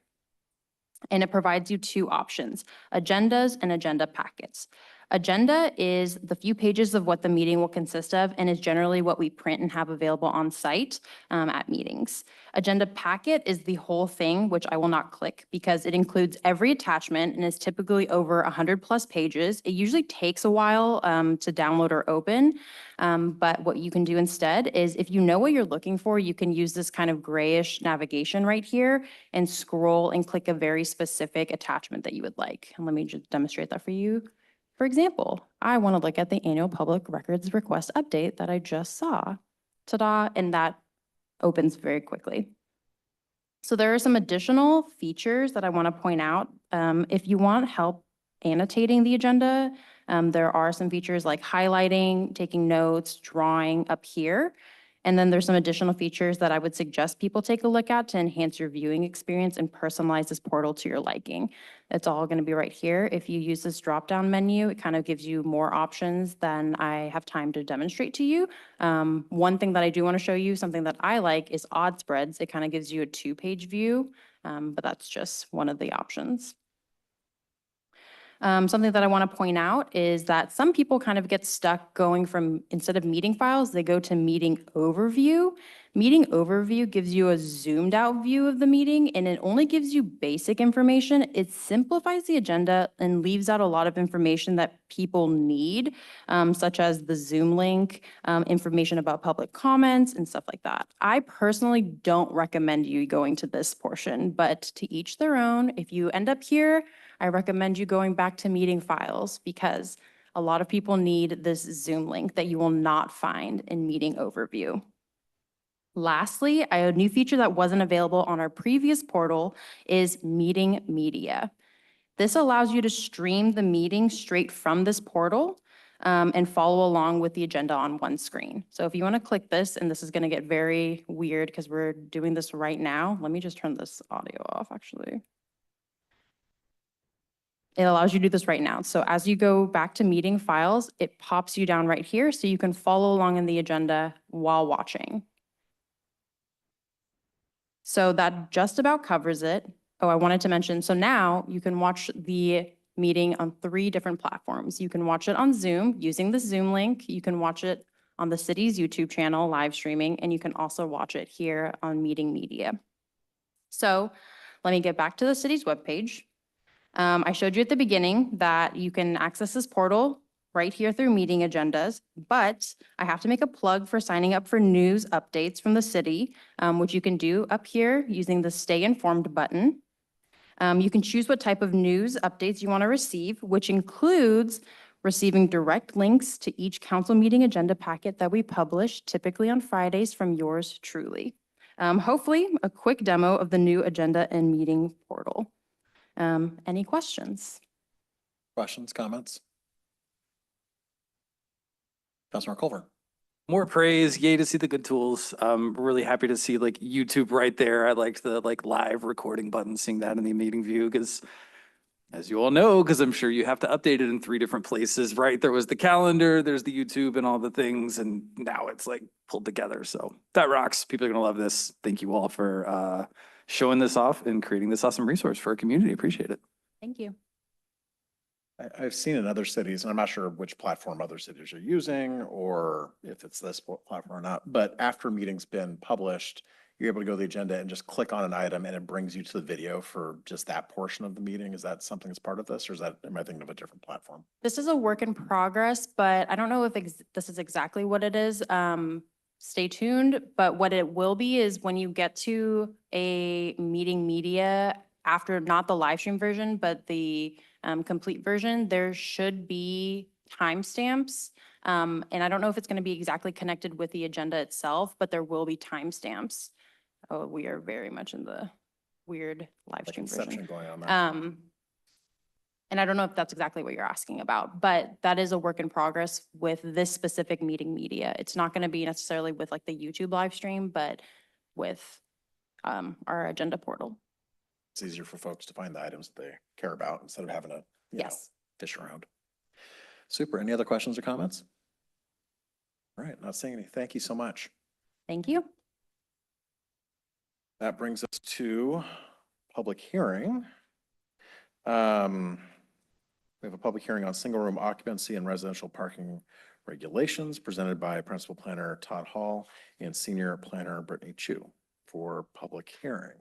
And it provides you two options, agendas and agenda packets. Agenda is the few pages of what the meeting will consist of and is generally what we print and have available on site at meetings. Agenda packet is the whole thing, which I will not click because it includes every attachment and is typically over 100+ pages. It usually takes a while to download or open, but what you can do instead is if you know what you're looking for, you can use this kind of grayish navigation right here and scroll and click a very specific attachment that you would like. And let me just demonstrate that for you. For example, I want to look at the annual public records request update that I just saw. Ta-da, and that opens very quickly. So there are some additional features that I want to point out. If you want help annotating the agenda, there are some features like highlighting, taking notes, drawing up here. And then there's some additional features that I would suggest people take a look at to enhance your viewing experience and personalize this portal to your liking. It's all going to be right here. If you use this drop-down menu, it kind of gives you more options than I have time to demonstrate to you. One thing that I do want to show you, something that I like, is odd spreads. It kind of gives you a 2-page view, but that's just one of the options. Something that I want to point out is that some people kind of get stuck going from, instead of meeting files, they go to meeting overview. Meeting overview gives you a zoomed out view of the meeting, and it only gives you basic information. It simplifies the agenda and leaves out a lot of information that people need, such as the Zoom link, information about public comments and stuff like that. I personally don't recommend you going to this portion, but to each their own. If you end up here, I recommend you going back to meeting files because a lot of people need this Zoom link that you will not find in meeting overview. Lastly, a new feature that wasn't available on our previous portal is meeting media. This allows you to stream the meeting straight from this portal and follow along with the agenda on one screen. So if you want to click this, and this is going to get very weird because we're doing this right now. Let me just turn this audio off actually. It allows you to do this right now. So as you go back to meeting files, it pops you down right here so you can follow along in the agenda while watching. So that just about covers it. Oh, I wanted to mention, so now you can watch the meeting on 3 different platforms. You can watch it on Zoom using the Zoom link. You can watch it on the city's YouTube channel, live streaming, and you can also watch it here on Meeting Media. So let me get back to the city's webpage. I showed you at the beginning that you can access this portal right here through meeting agendas, but I have to make a plug for signing up for news updates from the city, which you can do up here using the Stay Informed button. You can choose what type of news updates you want to receive, which includes receiving direct links to each council meeting agenda packet that we publish, typically on Fridays, from yours truly. Hopefully, a quick demo of the new agenda and meeting portal. Any questions? Questions, comments? Councilmember Culver. More praise, yay to see the good tools. Really happy to see like YouTube right there. I liked the like live recording button, seeing that in the meeting view, because as you all know, because I'm sure you have to update it in 3 different places, right? There was the calendar, there's the YouTube and all the things, and now it's like pulled together. So that rocks. People are gonna love this. Thank you all for showing this off and creating this awesome resource for our community. Appreciate it. Thank you. I've seen in other cities, and I'm not sure which platform other cities are using or if it's this platform or not, but after meeting's been published, you're able to go to the agenda and just click on an item and it brings you to the video for just that portion of the meeting. Is that something that's part of this, or is that, am I thinking of a different platform? This is a work in progress, but I don't know if this is exactly what it is. Stay tuned, but what it will be is when you get to a meeting media after, not the live stream version, but the complete version, there should be timestamps. And I don't know if it's going to be exactly connected with the agenda itself, but there will be timestamps. Oh, we are very much in the weird live Like stream inception version. going on there. And I don't know if that's exactly what you're asking about, but that is a work in progress with this specific meeting media. It's not going to be necessarily with like the YouTube live stream, but with our agenda portal. It's easier for folks to find the items that they care about instead of having to, you know, Yes. fish around. Super. Any other questions or comments? All right, not saying any. Thank you so much. Thank you. That brings us to public hearing. We have a public hearing on single room occupancy and residential parking regulations presented by Principal Planner Todd Hall and Senior Planner Brittany Chu for public hearing.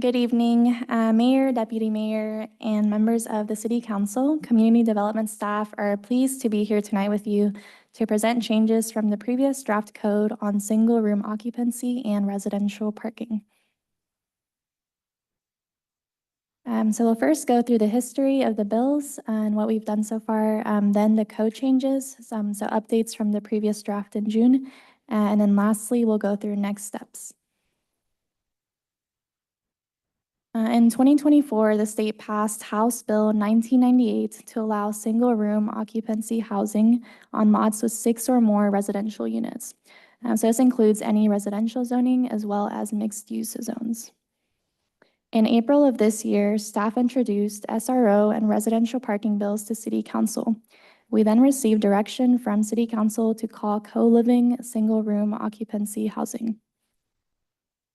Good evening, Mayor, Deputy Mayor, and members of the City Council. Community Development staff are pleased to be here tonight with you to present changes from the previous draft code on single-room occupancy and residential parking. So we'll first go through the history of the bills and what we've done so far, then the code changes, so updates from the previous draft in June, and then lastly, we'll go through next steps. In 2024, the state passed House Bill 1998 to allow single-room occupancy housing on lots with 6 or more residential units. So this includes any residential zoning as well as mixed-use zones. In April of this year, staff introduced SRO and residential parking bills to City Council. We then received direction from City Council to call co-living single-room occupancy housing.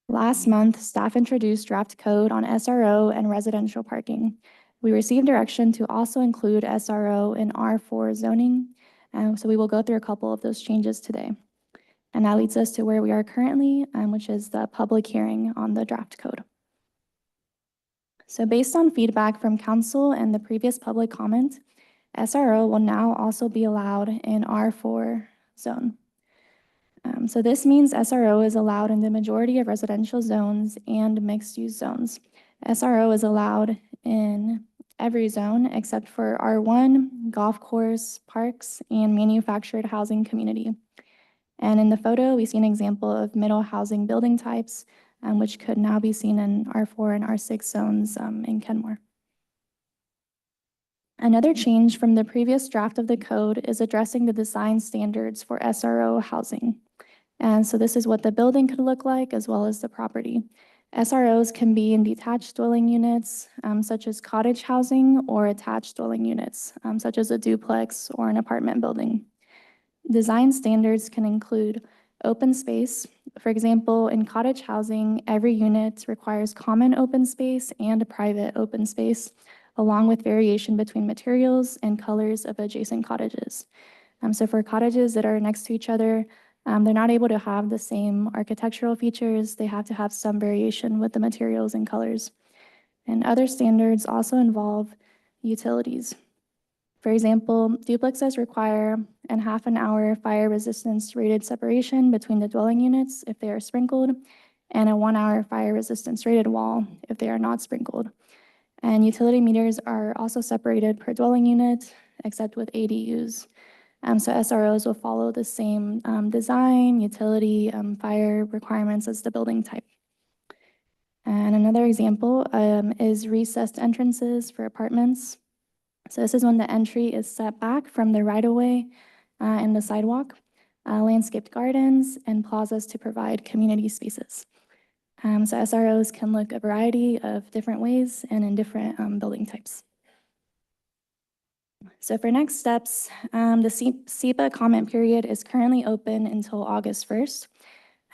Last month, staff introduced draft code on SRO and residential parking. We received direction to also include SRO in R4 zoning, so we will go through a couple of those changes today. And that leads us to where we are currently, which is the public hearing on the draft code. So based on feedback from council and the previous public comment, SRO will now also be allowed in R4 zone. So this means SRO is allowed in the majority of residential zones and mixed-use zones. SRO is allowed in every zone except for R1, golf course, parks, and manufactured housing community. And in the photo, we see an example of middle housing building types, which could now be seen in R4 and R6 zones in Kenmore. Another change from the previous draft of the code is addressing the design standards for SRO housing. And so this is what the building could look like as well as the property. SROs can be in detached dwelling units, such as cottage housing, or attached dwelling units, such as a duplex or an apartment building. Design standards can include Open space. For example, in cottage housing, every unit requires common open space and a private open space, along with variation between materials and colors of adjacent cottages. So for cottages that are next to each other, they're not able to have the same architectural features. They have to have some variation with the materials and colors. And other standards also involve utilities. For example, duplexes require a half an hour fire resistance rated separation between the dwelling units if they are sprinkled, and a 1 hour fire resistance rated wall if they are not sprinkled. And utility meters are also separated per dwelling unit, except with ADUs. So SROs will follow the same design, utility, fire requirements as the building type. And another example is recessed entrances for apartments. So this is when the entry is set back from the right-of-way and the sidewalk, landscaped gardens, and plazas to provide community spaces. So SROs can look a variety of different ways and in different building types. So for next steps, the SEPA comment period is currently open until August 1st.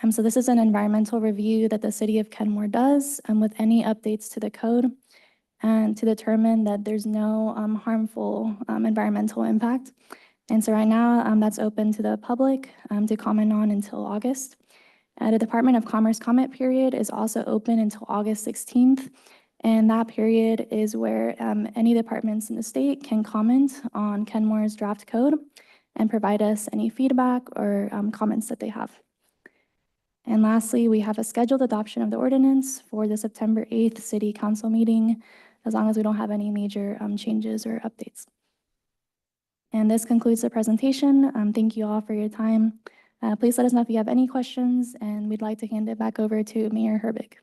So this is an environmental review that the City of Kenmore does with any updates to the code and to determine that there's no harmful environmental impact. And so right now, that's open to the public to comment on until August. The Department of Commerce comment period is also open until August 16th. And that period is where any departments in the state can comment on Kenmore's draft code and provide us any feedback or comments that they have. And lastly, we have a scheduled adoption of the ordinance for the September 8th City Council meeting, as long as we don't have any major changes or updates. And this concludes the presentation. Thank you all for your time. Please let us know if you have any questions, and we'd like to hand it back over to Mayor Herbig.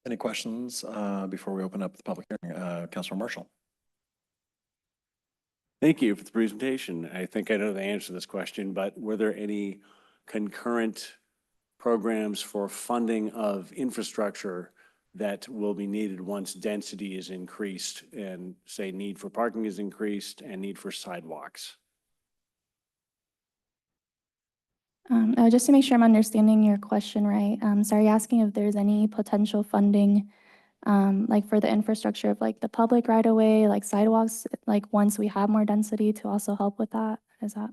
Any questions before we open up the public hearing? Councilor Marshall. Thank you for the presentation. I think I know the answer to this question, but were there any concurrent programs for funding of infrastructure that will be needed once density is increased and say need for parking is increased and need for sidewalks? Just to make sure I'm understanding your question right, so are you asking if there's any potential funding like for the infrastructure of like the public right away, like sidewalks, like once we have more density to also help with that? Is that?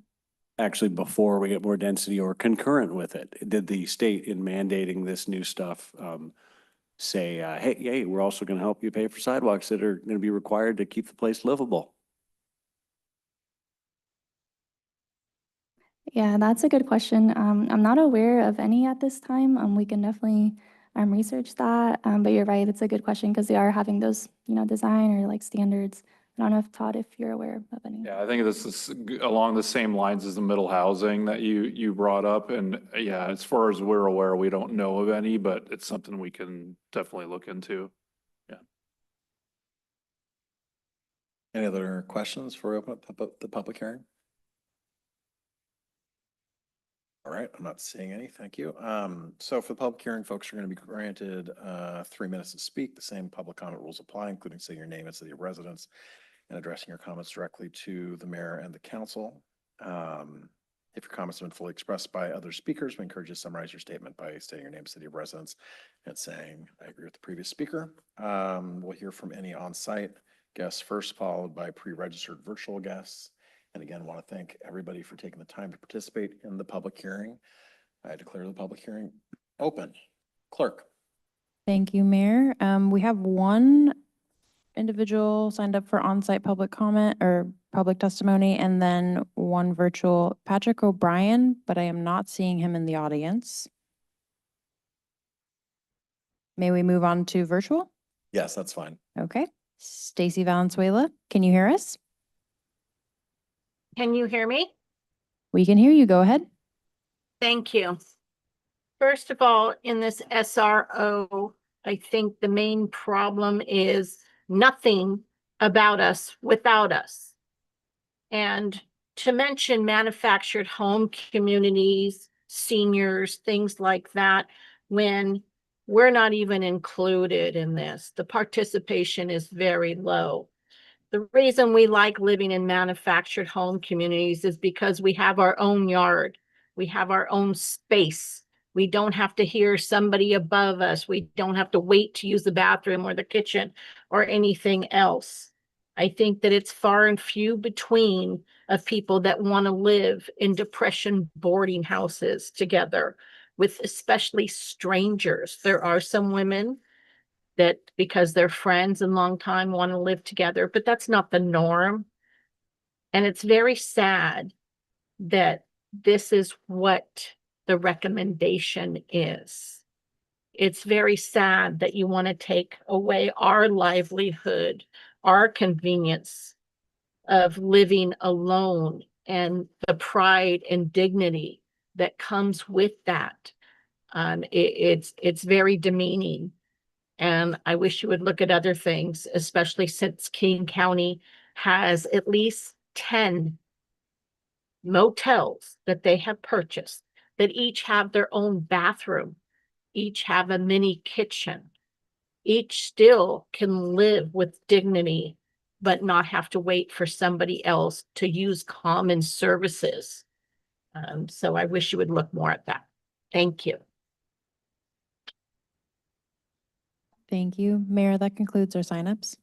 Actually, before we get more density or concurrent with it, did the state in mandating this new stuff say, hey, we're also going to help you pay for sidewalks that are going to be required to keep the place livable? Yeah, that's a good question. I'm not aware of any at this time. We can definitely research that. But you're right, it's a good question because they are having those, design or like standards. I don't know if Todd, if you're aware of any. Yeah, I think this is along the same lines as the middle housing that you brought up. And yeah, as far as we're aware, we don't know of any, but it's something we can definitely look into. Yeah. Any other questions before we open up the public hearing? All right, I'm not seeing any. Thank you. So for the public hearing, folks are going to be granted 3 minutes to speak. The same public comment rules apply, including saying your name and city of residence and addressing your comments directly to the mayor and the council. If your comments have been fully expressed by other speakers, we encourage you to summarize your statement by stating your name, city of residence, and saying, I agree with the previous speaker. We'll hear from any on-site guests first, followed by pre-registered virtual guests. And again, I want to thank everybody for taking the time to participate in the public hearing. I declare the public hearing open. Clerk. Thank you, Mayor. We have one individual signed up for on-site public comment or public testimony, and then one virtual, Patrick O'Brien, but I am not seeing him in the audience. May we move on to virtual? Yes, that's fine. Okay. Stacy Valenzuela, can you hear us? Can you hear me? We can hear you. Go ahead. Thank you. First of all, in this SRO, I think the main problem is nothing about us without us. And to mention manufactured home communities, seniors, things like that, when we're not even included in this, the participation is very low. The reason we like living in manufactured home communities is because we have our own yard. We have our own space. We don't have to hear somebody above us. We don't have to wait to use the bathroom or the kitchen or anything else. I think that it's far and few between of people that want to live in depression boarding houses together with especially strangers. There are some women that because they're friends and long time want to live together, but that's not the norm. And it's very sad that this is what the recommendation is. It's very sad that you want to take away our livelihood, our convenience of living alone and the pride and dignity that comes with that. It's very demeaning. And I wish you would look at other things, especially since King County has at least 10 motels that they have purchased that each have their own bathroom, each have a mini kitchen, each still can live with dignity, but not have to wait for somebody else to use common services. So I wish you would look more at that. Thank you. Thank you. Mayor, that concludes our signups.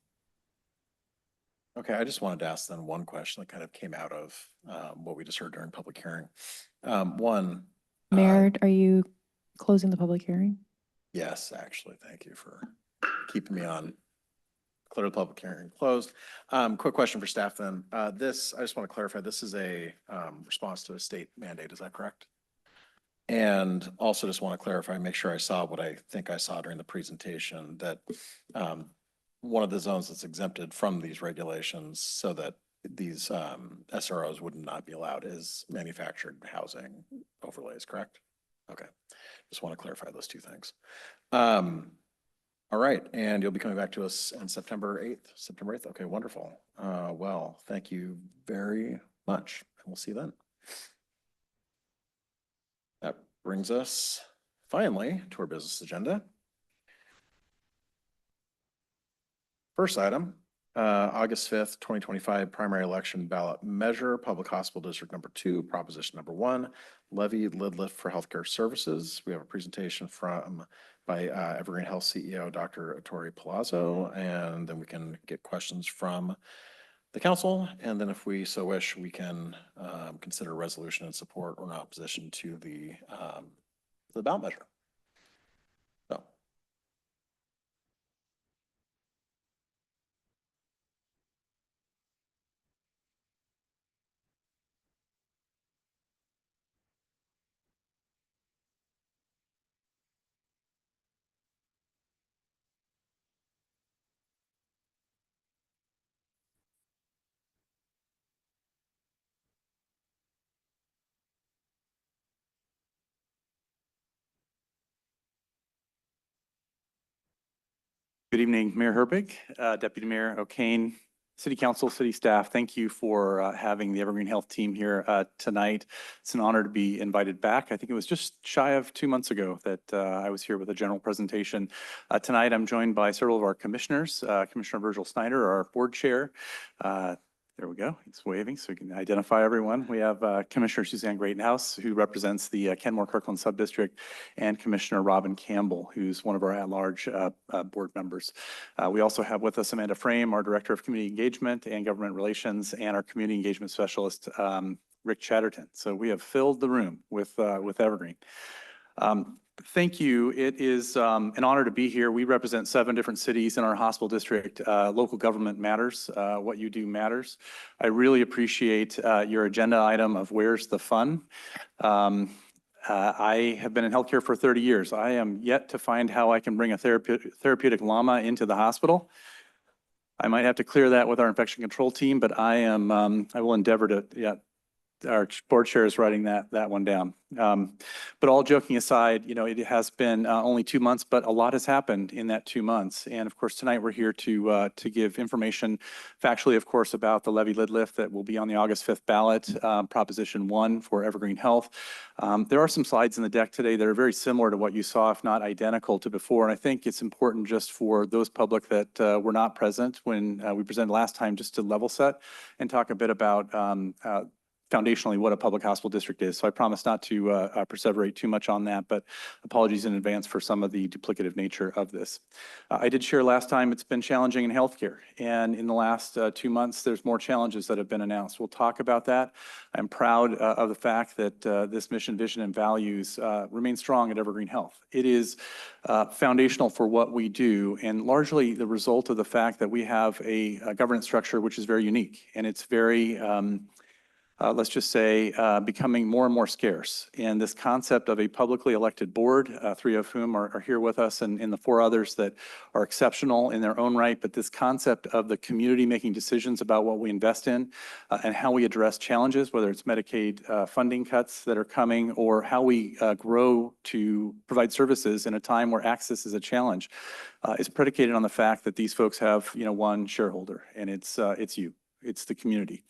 Okay, I just wanted to ask then one question that kind of came out of what we just heard during public hearing. One, Mayor, are you closing the public hearing? yes, actually, thank you for keeping me on. Clear the public hearing closed. Quick question for staff then. I just want to clarify, this is a response to a state mandate, is that correct? And also just want to clarify, make sure I saw what I think I saw during the presentation, that one of the zones that's exempted from these regulations so that these SROs would not be allowed is manufactured housing overlays, correct? Okay, just want to clarify those two things. All right, and you'll be coming back to us on September 8th? September 8th, okay, wonderful. Well, thank you very much, and we'll see you then. That brings us finally to our business agenda. First item, August 5th, 2025 primary election ballot measure, Public Hospital District Number 2, Proposition Number 1, levy lid lift for healthcare services. We have a presentation by Evergreen Health CEO, Dr. Ettore Palazzo, and then we can get questions from the council. And then if we so wish, we can consider a resolution in support or in opposition to the ballot measure. So. Good evening, Mayor Herbig, Deputy Mayor O'Kane, City Council, City staff. Thank you for having the Evergreen Health team here tonight. It's an honor to be invited back. I think it was just shy of 2 months ago that I was here with a general presentation. Tonight, I'm joined by several of our commissioners, Commissioner Virgil Snyder, our board chair. There we go. He's waving so we can identify everyone. We have Commissioner Suzanne Greathouse, who represents the Kenmore Kirkland Subdistrict, and Commissioner Robin Campbell, who's one of our at-large board members. We also have with us Amanda Frame, our Director of Community Engagement and Government Relations, and our Community Engagement Specialist, Rick Chatterton. So we have filled the room with Evergreen. Thank you. It is an honor to be here. We represent 7 different cities in our hospital district. Local government matters. What you do matters. I really appreciate your agenda item of where's the fun. I have been in healthcare for 30 years. I am yet to find how I can bring a therapeutic llama into the hospital. I might have to clear that with our infection control team, but I will endeavor to, our board chair is writing that one down. But all joking aside, it has been only 2 months, but a lot has happened in that 2 months. And of course, tonight we're here to give information factually, of course, about the levy lid lift that will be on the August 5th ballot, Proposition 1 for Evergreen Health. There are some slides in the deck today that are very similar to what you saw, if not identical to before. And I think it's important just for those public that were not present when we presented last time, just to level set and talk a bit about foundationally what a public hospital district is. So I promise not to perseverate too much on that, but apologies in advance for some of the duplicative nature of this. I did share last time it's been challenging in healthcare, and in the last 2 months, there's more challenges that have been announced. We'll talk about that. I'm proud of the fact that this mission, vision, and values remain strong at Evergreen Health. It is foundational for what we do, and largely the result of the fact that we have a governance structure which is very unique, and it's very let's just say, becoming more and more scarce. And this concept of a publicly elected board, 3 of whom are here with us, and the 4 others that are exceptional in their own right, but this concept of the community making decisions about what we invest in and how we address challenges, whether it's Medicaid funding cuts that are coming or how we grow to provide services in a time where access is a challenge, is predicated on the fact that these folks have, one shareholder, and it's you. It's the community.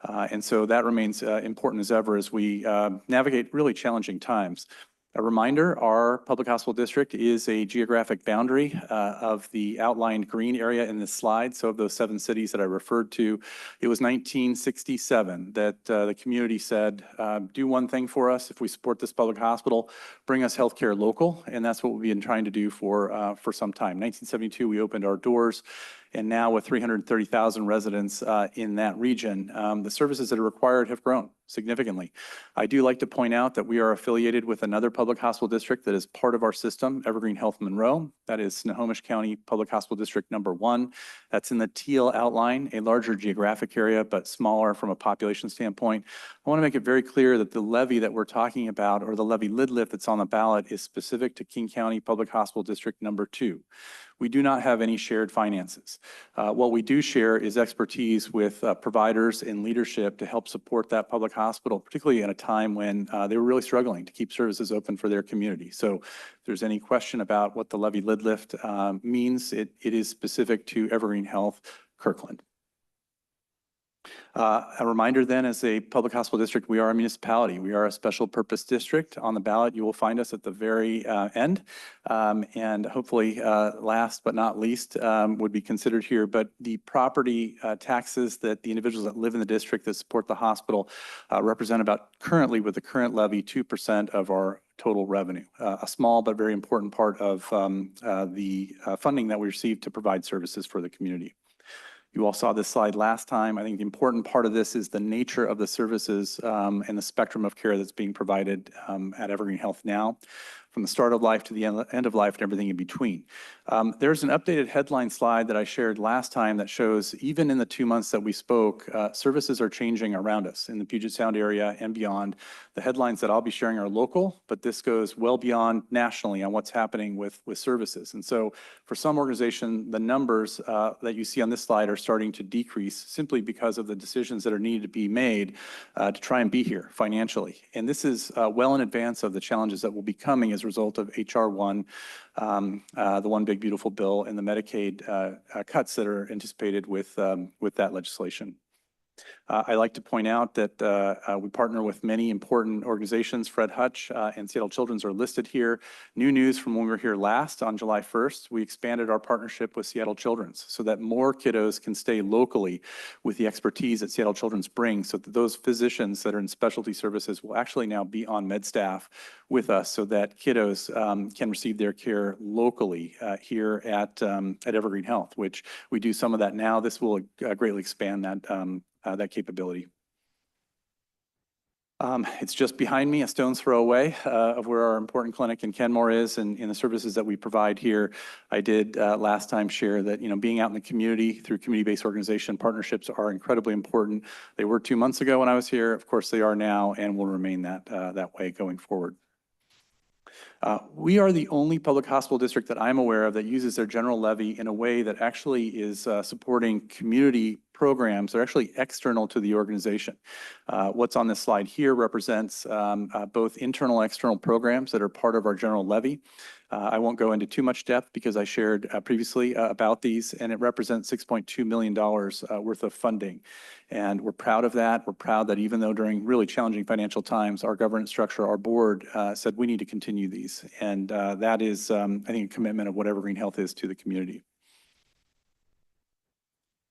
And so that remains important as ever as we navigate really challenging times. A reminder, our public hospital district is a geographic boundary of the outlined green area in this slide. So of those 7 cities that I referred to, it was 1967 that the community said, do one thing for us. If we support this public hospital, bring us healthcare local. And that's what we've been trying to do for some time. 1972, we opened our doors. And now with 330,000 residents in that region, the services that are required have grown significantly. I do like to point out that we are affiliated with another public hospital district that is part of our system, Evergreen Health Monroe. That is Snohomish County Public Hospital District number 1. That's in the teal outline, a larger geographic area, but smaller from a population standpoint. I want to make it very clear that the levy that we're talking about, or the levy lid lift that's on the ballot, is specific to King County Public Hospital District number 2. We do not have any shared finances. What we do share is expertise with providers and leadership to help support that public hospital, particularly in a time when they were really struggling to keep services open for their community. So if there's any question about what the levy lid lift means, it is specific to Evergreen Health Kirkland. A reminder then, as a public hospital district, we are a municipality. We are a special purpose district. On the ballot, you will find us at the very end. And hopefully, last but not least, would be considered here. But the property taxes that the individuals that live in the district that support the hospital represent about, currently with the current levy, 2% of our total revenue. A small but very important part of the funding that we receive to provide services for the community. You all saw this slide last time. I think the important part of this is the nature of the services and the spectrum of care that's being provided at Evergreen Health now, from the start of life to the end of life and everything in between. There's an updated headline slide that I shared last time that shows even in the 2 months that we spoke, services are changing around us in the Puget Sound area and beyond. The headlines that I'll be sharing are local, but this goes well beyond nationally on what's happening with services. And so for some organization, the numbers that you see on this slide are starting to decrease simply because of the decisions that are needed to be made to try and be here financially. And this is well in advance of the challenges that will be coming as a result of HR 1, the One Big Beautiful Bill, and the Medicaid cuts that are anticipated with that legislation. I like to point out that we partner with many important organizations. Fred Hutch and Seattle Children's are listed here. New news from when we were here last on July 1st, we expanded our partnership with Seattle Children's so that more kiddos can stay locally with the expertise that Seattle Children's brings, so that those physicians that are in specialty services will actually now be on med staff with us so that kiddos can receive their care locally here at Evergreen Health, which we do some of that now. This will greatly expand that capability. It's just behind me, a stone's throw away of where our important clinic in Kenmore is and the services that we provide here. I did last time share that, being out in the community through community-based organization partnerships are incredibly important. They were 2 months ago when I was here. Of course, they are now and will remain that way going forward. We are the only public hospital district that I'm aware of that uses their general levy in a way that actually is supporting community programs that are actually external to the organization. What's on this slide here represents both internal and external programs that are part of our general levy. I won't go into too much depth because I shared previously about these, and it represents $6.2 million worth of funding. And we're proud of that. We're proud that even though during really challenging financial times, our governance structure, our board said we need to continue these. And that is, I think, a commitment of what Evergreen Health is to the community.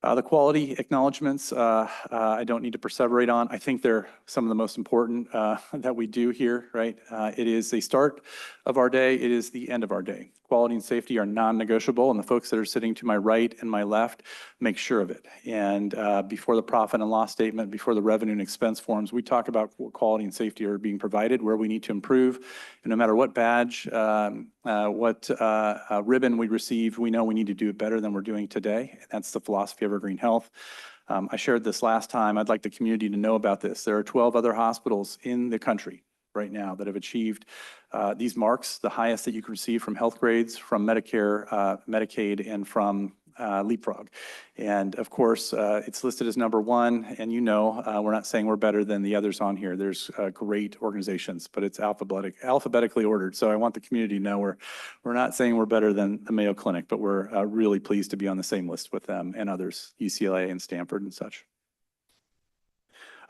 The quality acknowledgements, I don't need to perseverate on. I think they're some of the most important that we do here, right? It is the start of our day. It is the end of our day. Quality and safety are non-negotiable, and the folks that are sitting to my right and my left make sure of it. And before the profit and loss statement, before the revenue and expense forms, we talk about what quality and safety are being provided, where we need to improve. And no matter what badge, what ribbon we receive, we know we need to do it better than we're doing today. And that's the philosophy of Evergreen Health. I shared this last time. I'd like the community to know about this. There are 12 other hospitals in the country right now that have achieved these marks, the highest that you can receive from health grades, from Medicare, Medicaid, and from Leapfrog. And of course, it's listed as number one, and we're not saying we're better than the others on here. There's great organizations, but it's alphabetically ordered. So I want the community to know we're not saying we're better than the Mayo Clinic, but we're really pleased to be on the same list with them and others, UCLA and Stanford and such.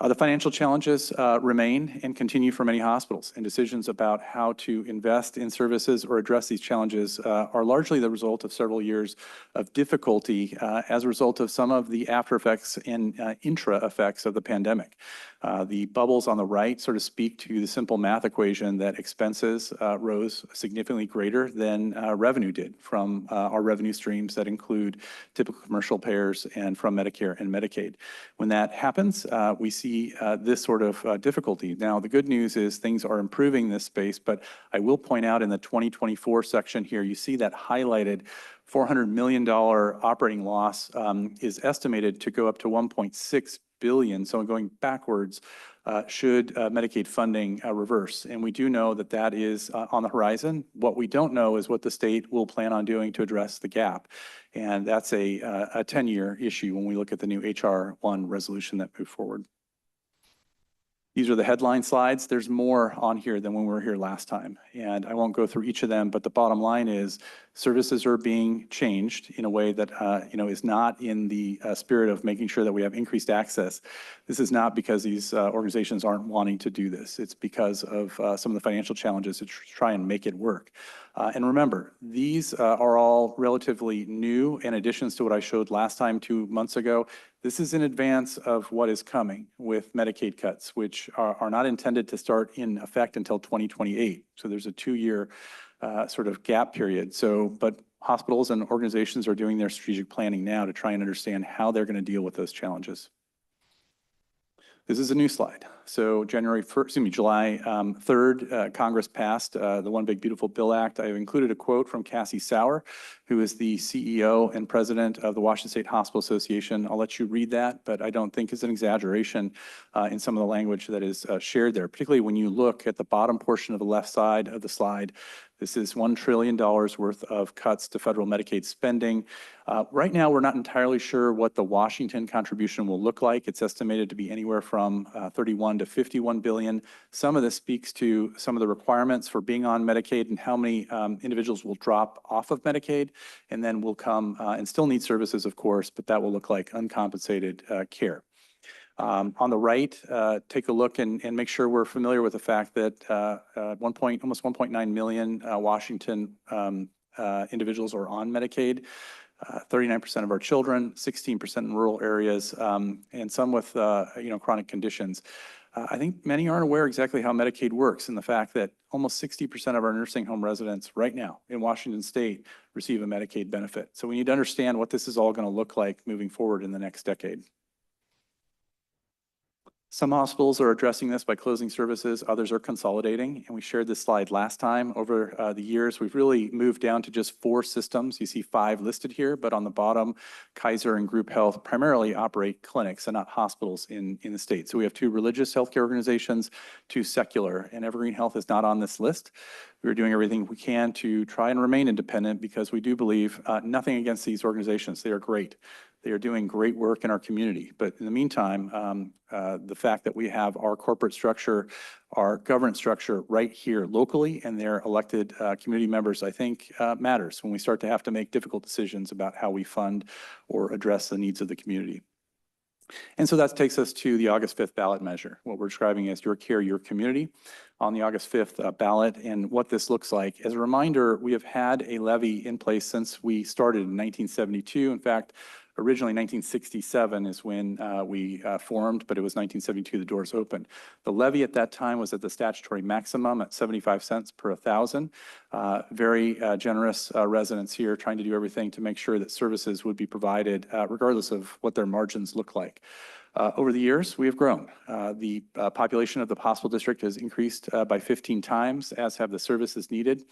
The financial challenges remain and continue for many hospitals, and decisions about how to invest in services or address these challenges are largely the result of several years of difficulty as a result of some of the after effects and intra effects of the pandemic. The bubbles on the right sort of speak to the simple math equation that expenses rose significantly greater than revenue did from our revenue streams that include typical commercial payers and from Medicare and Medicaid. When that happens, we see this sort of difficulty. Now, the good news is things are improving in this space, but I will point out in the 2024 section here, you see that highlighted $400 million operating loss is estimated to go up to $1.6 billion. So going backwards, should Medicaid funding reverse? And we do know that that is on the horizon. What we don't know is what the state will plan on doing to address the gap. And that's a 10-year issue when we look at the new HR 1 resolution that moved forward. These are the headline slides. There's more on here than when we were here last time. And I won't go through each of them, but the bottom line is services are being changed in a way that is not in the spirit of making sure that we have increased access. This is not because these organizations aren't wanting to do this. It's because of some of the financial challenges to try and make it work. And remember, these are all relatively new and additions to what I showed last time 2 months ago. This is in advance of what is coming with Medicaid cuts, which are not intended to start in effect until 2028. So there's a 2-year sort of gap period. But hospitals and organizations are doing their strategic planning now to try and understand how they're going to deal with those challenges. This is a new slide. So July 3rd, Congress passed the One Big Beautiful Bill Act. I have included a quote from Cassie Sauer, who is the CEO and president of the Washington State Hospital Association. I'll let you read that, but I don't think it's an exaggeration in some of the language that is shared there, particularly when you look at the bottom portion of the left side of the slide. This is $1 trillion worth of cuts to federal Medicaid spending. Right now, we're not entirely sure what the Washington contribution will look like. It's estimated to be anywhere from 31 to 51 billion. Some of this speaks to some of the requirements for being on Medicaid and how many individuals will drop off of Medicaid and then will come and still need services, of course, but that will look like uncompensated care. On the right, take a look and make sure we're familiar with the fact that almost 1.9 million Washington individuals are on Medicaid, 39% of our children, 16% in rural areas, and some with chronic conditions. I think many aren't aware exactly how Medicaid works, and the fact that almost 60% of our nursing home residents right now in Washington State receive a Medicaid benefit. So we need to understand what this is all going to look like moving forward in the next decade. Some hospitals are addressing this by closing services, others are consolidating, and we shared this slide last time. Over the years, we've really moved down to just 4 systems. You see 5 listed here, but on the bottom, Kaiser and Group Health primarily operate clinics and not hospitals in the state. So we have 2 religious healthcare organizations, 2 secular, and Evergreen Health is not on this list. We're doing everything we can to try and remain independent because we do believe nothing against these organizations. They are great. They are doing great work in our community. But in the meantime, the fact that we have our corporate structure, our governance structure right here locally, and their elected community members, I think matters when we start to have to make difficult decisions about how we fund or address the needs of the community. And so that takes us to the August 5th ballot measure, what we're describing as Your Care, Your Community on the August 5th ballot, and what this looks like. As a reminder, we have had a levy in place since we started in 1972. In fact, Originally, 1967 is when we formed, but it was 1972 the doors opened. The levy at that time was at the statutory maximum at 75 cents per 1,000. Very generous residents here trying to do everything to make sure that services would be provided regardless of what their margins look like. Over the years, we have grown. The population of the hospital district has increased by 15 times, as have the services needed.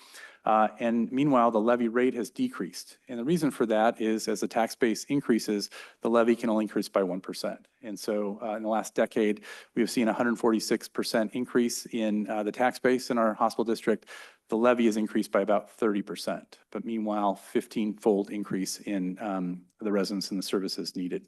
And meanwhile, the levy rate has decreased. And the reason for that is as the tax base increases, the levy can only increase by 1%. And so in the last decade, we have seen a 146% increase in the tax base in our hospital district. The levy has increased by about 30%, but meanwhile, 15-fold increase in the residents and the services needed.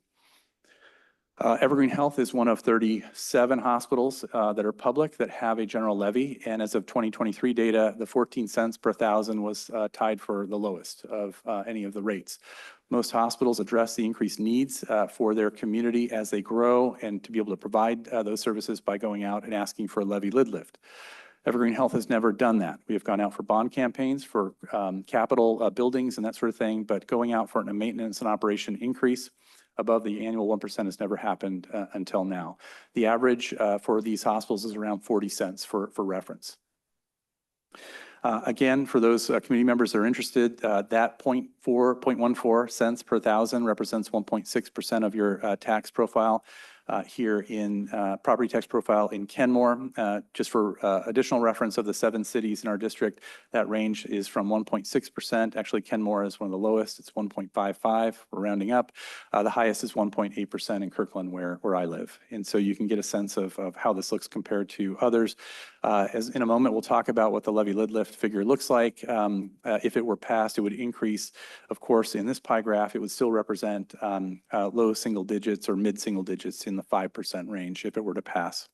Evergreen Health is one of 37 hospitals that are public that have a general levy. And as of 2023 data, the 14 cents per 1,000 was tied for the lowest of any of the rates. Most hospitals address the increased needs for their community as they grow and to be able to provide those services by going out and asking for a levy lid lift. Evergreen Health has never done that. We have gone out for bond campaigns for capital buildings and that sort of thing, but going out for a maintenance and operation increase above the annual 1% has never happened until now. The average for these hospitals is around 40 cents for reference. Again, for those community members that are interested, that 0.14 cents per 1,000 represents 1.6% of your tax profile. Here in property tax profile in Kenmore. Just for additional reference of the 7 cities in our district, that range is from 1.6%. Actually, Kenmore is one of the lowest. It's 1.55. We're rounding up. The highest is 1.8% in Kirkland, where I live. And so you can get a sense of how this looks compared to others. As in a moment, we'll talk about what the levy lid lift figure looks like. If it were passed, it would increase. Of course, in this pie graph, it would still represent low single digits or mid single digits in the 5% range if it were to pass.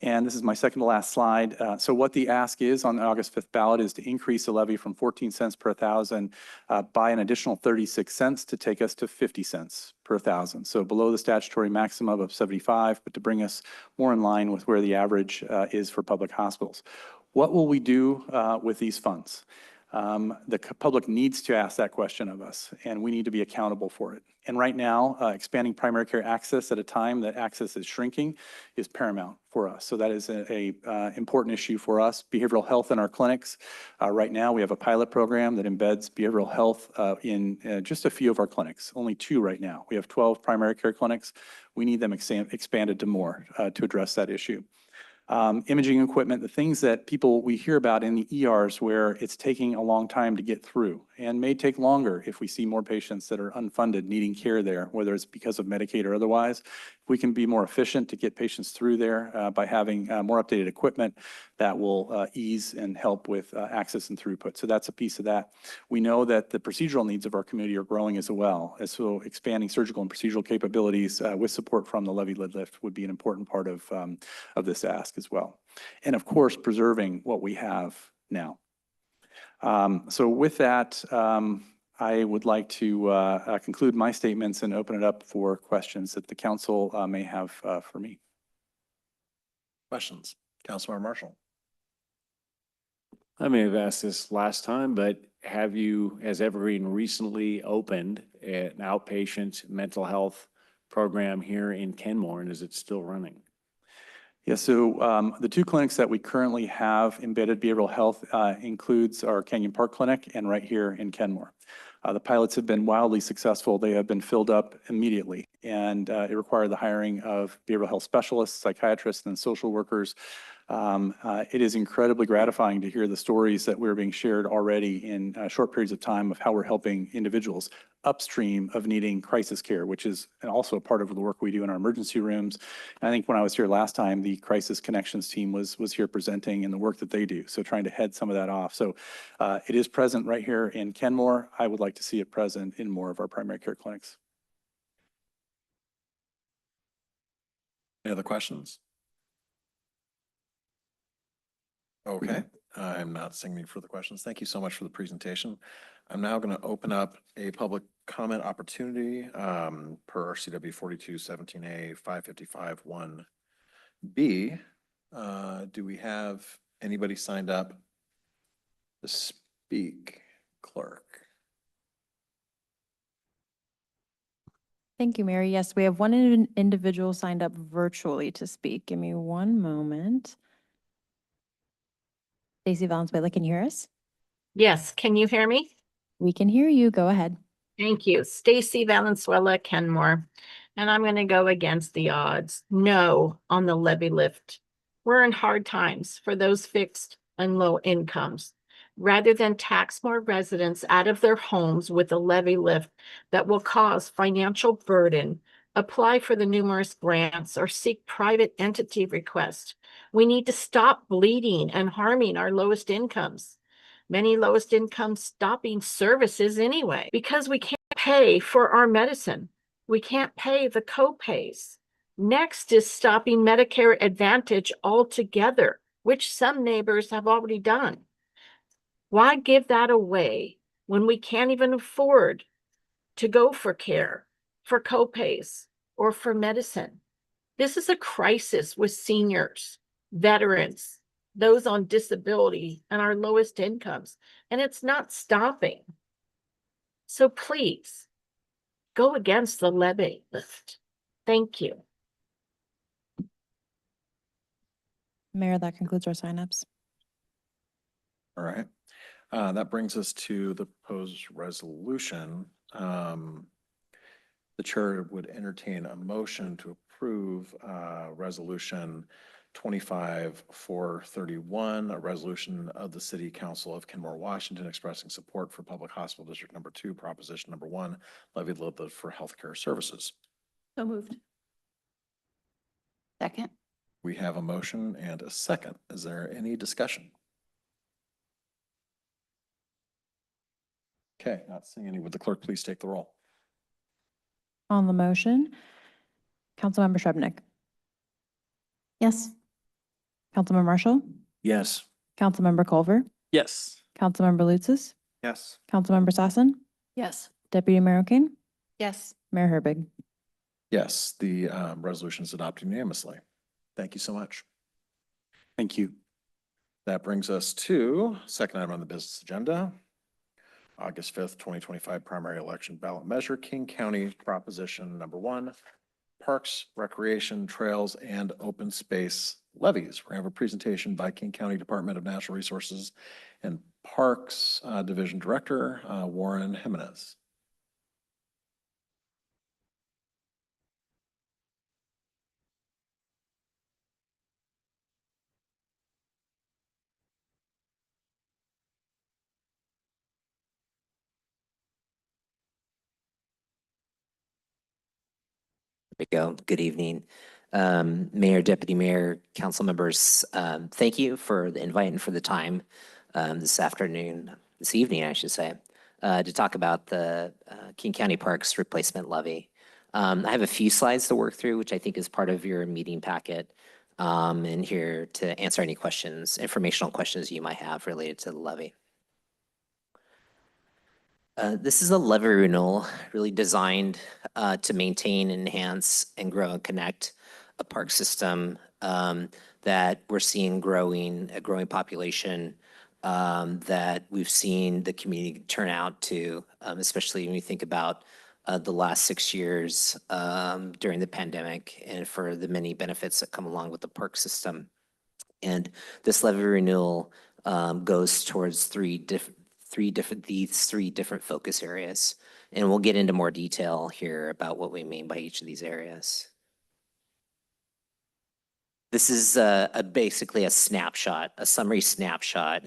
And this is my second to last slide. So what the ask is on the August 5th ballot is to increase the levy from 14 cents per 1,000 by an additional 36 cents to take us to 50 cents per 1,000. So below the statutory maximum of 75, but to bring us more in line with where the average is for public hospitals. What will we do with these funds? The public needs to ask that question of us, and we need to be accountable for it. And right now, expanding primary care access at a time that access is shrinking is paramount for us. So that is a important issue for us. Behavioral health in our clinics. Right now, we have a pilot program that embeds behavioral health in just a few of our clinics, only 2 right now. We have 12 primary care clinics. We need them expanded to more to address that issue. Imaging equipment, the things that we hear about in the ERs where it's taking a long time to get through and may take longer if we see more patients that are unfunded needing care there, whether it's because of Medicaid or otherwise. If we can be more efficient to get patients through there by having more updated equipment, that will ease and help with access and throughput. So that's a piece of that. We know that the procedural needs of our community are growing as well. And so expanding surgical and procedural capabilities with support from the levy lid lift would be an important part of this ask as well. And of course, preserving what we have now. So with that, I would like to conclude my statements and open it up for questions that the council may have for me. Questions? Councilmember Marshall. I may have asked this last time, but has Evergreen recently opened an outpatient mental health program here in Kenmore, and is it still running? Yeah, so the 2 clinics that we currently have embedded behavioral health includes our Canyon Park Clinic and right here in Kenmore. The pilots have been wildly successful. They have been filled up immediately, and it required the hiring of behavioral health specialists, psychiatrists, and social workers. It is incredibly gratifying to hear the stories that we're being shared already in short periods of time of how we're helping individuals upstream of needing crisis care, which is also a part of the work we do in our emergency rooms. And I think when I was here last time, the Crisis Connections team was here presenting in the work that they do. So trying to head some of that off. So it is present right here in Kenmore. I would like to see it present in more of our primary care clinics. Any other questions? Okay, I'm not seeing any further questions. Thank you so much for the presentation. I'm now going to open up a public comment opportunity per RCW 4217A 555 1B. Do we have anybody signed up to speak, clerk? Thank you, Mary. Yes, we have one individual signed up virtually to speak. Give me one moment. Stacy Valenzuela, can you hear us? Yes, can you hear me? We can hear you. Go ahead. Thank you. Stacy Valenzuela, Kenmore. And I'm going to go against the odds. No on the levy lift. We're in hard times for those fixed and low incomes. Rather than tax more residents out of their homes with a levy lift that will cause financial burden, apply for the numerous grants or seek private entity requests. We need to stop bleeding and harming our lowest incomes. Many lowest incomes stopping services anyway, because we can't pay for our medicine. We can't pay the co-pays. Next is stopping Medicare Advantage altogether, which some neighbors have already done. Why give that away when we can't even afford to go for care, for co-pays, or for medicine? This is a crisis with seniors, veterans, those on disability, and our lowest incomes, and it's not stopping. So please, go against the levy lift. Thank you. Mayor, that concludes our signups. All right. That brings us to the proposed resolution. The chair would entertain a motion to approve resolution 25-431, a resolution of the City Council of Kenmore, Washington, expressing support for Public Hospital District Number 2, Proposition Number 1, levy lift for healthcare services. So moved. Second. We have a motion and a second. Is there any discussion? Okay, not seeing any. Would the clerk please take the roll? On the motion, Councilmember Shrubnik, Yes. Councilmember Marshall, Yes. Councilmember Culver, Yes. Councilmember Lutzes, Yes. Councilmember Sassen, Yes. Deputy Mayor O'Kane, Yes. Mayor Herbig. Yes, the resolution is adopted unanimously. Thank you so much. Thank you. That brings us to second item on the business agenda. August 5th, 2025 primary election ballot measure, King County Proposition Number 1, Parks, Recreation, Trails, and Open Space Levies. We're going to have a presentation by King County Department of Natural Resources and Parks Division Director, Warren Jimenez. There we go. Good evening. Mayor, Deputy Mayor, council members, thank you for the invite and for the time this evening, I should say, to talk about the King County Parks Replacement Levy. I have a few slides to work through, which I think is part of your meeting packet, and here to answer any questions, informational questions you might have related to the levy. This is a levy renewal really designed to maintain, enhance, and grow and connect a park system that we're seeing a growing population that we've seen the community turn out to, especially when you think about the last 6 years during the pandemic and for the many benefits that come along with the park system. And this levy renewal goes towards these three different focus areas. And we'll get into more detail here about what we mean by each of these areas. This is basically a snapshot, a summary snapshot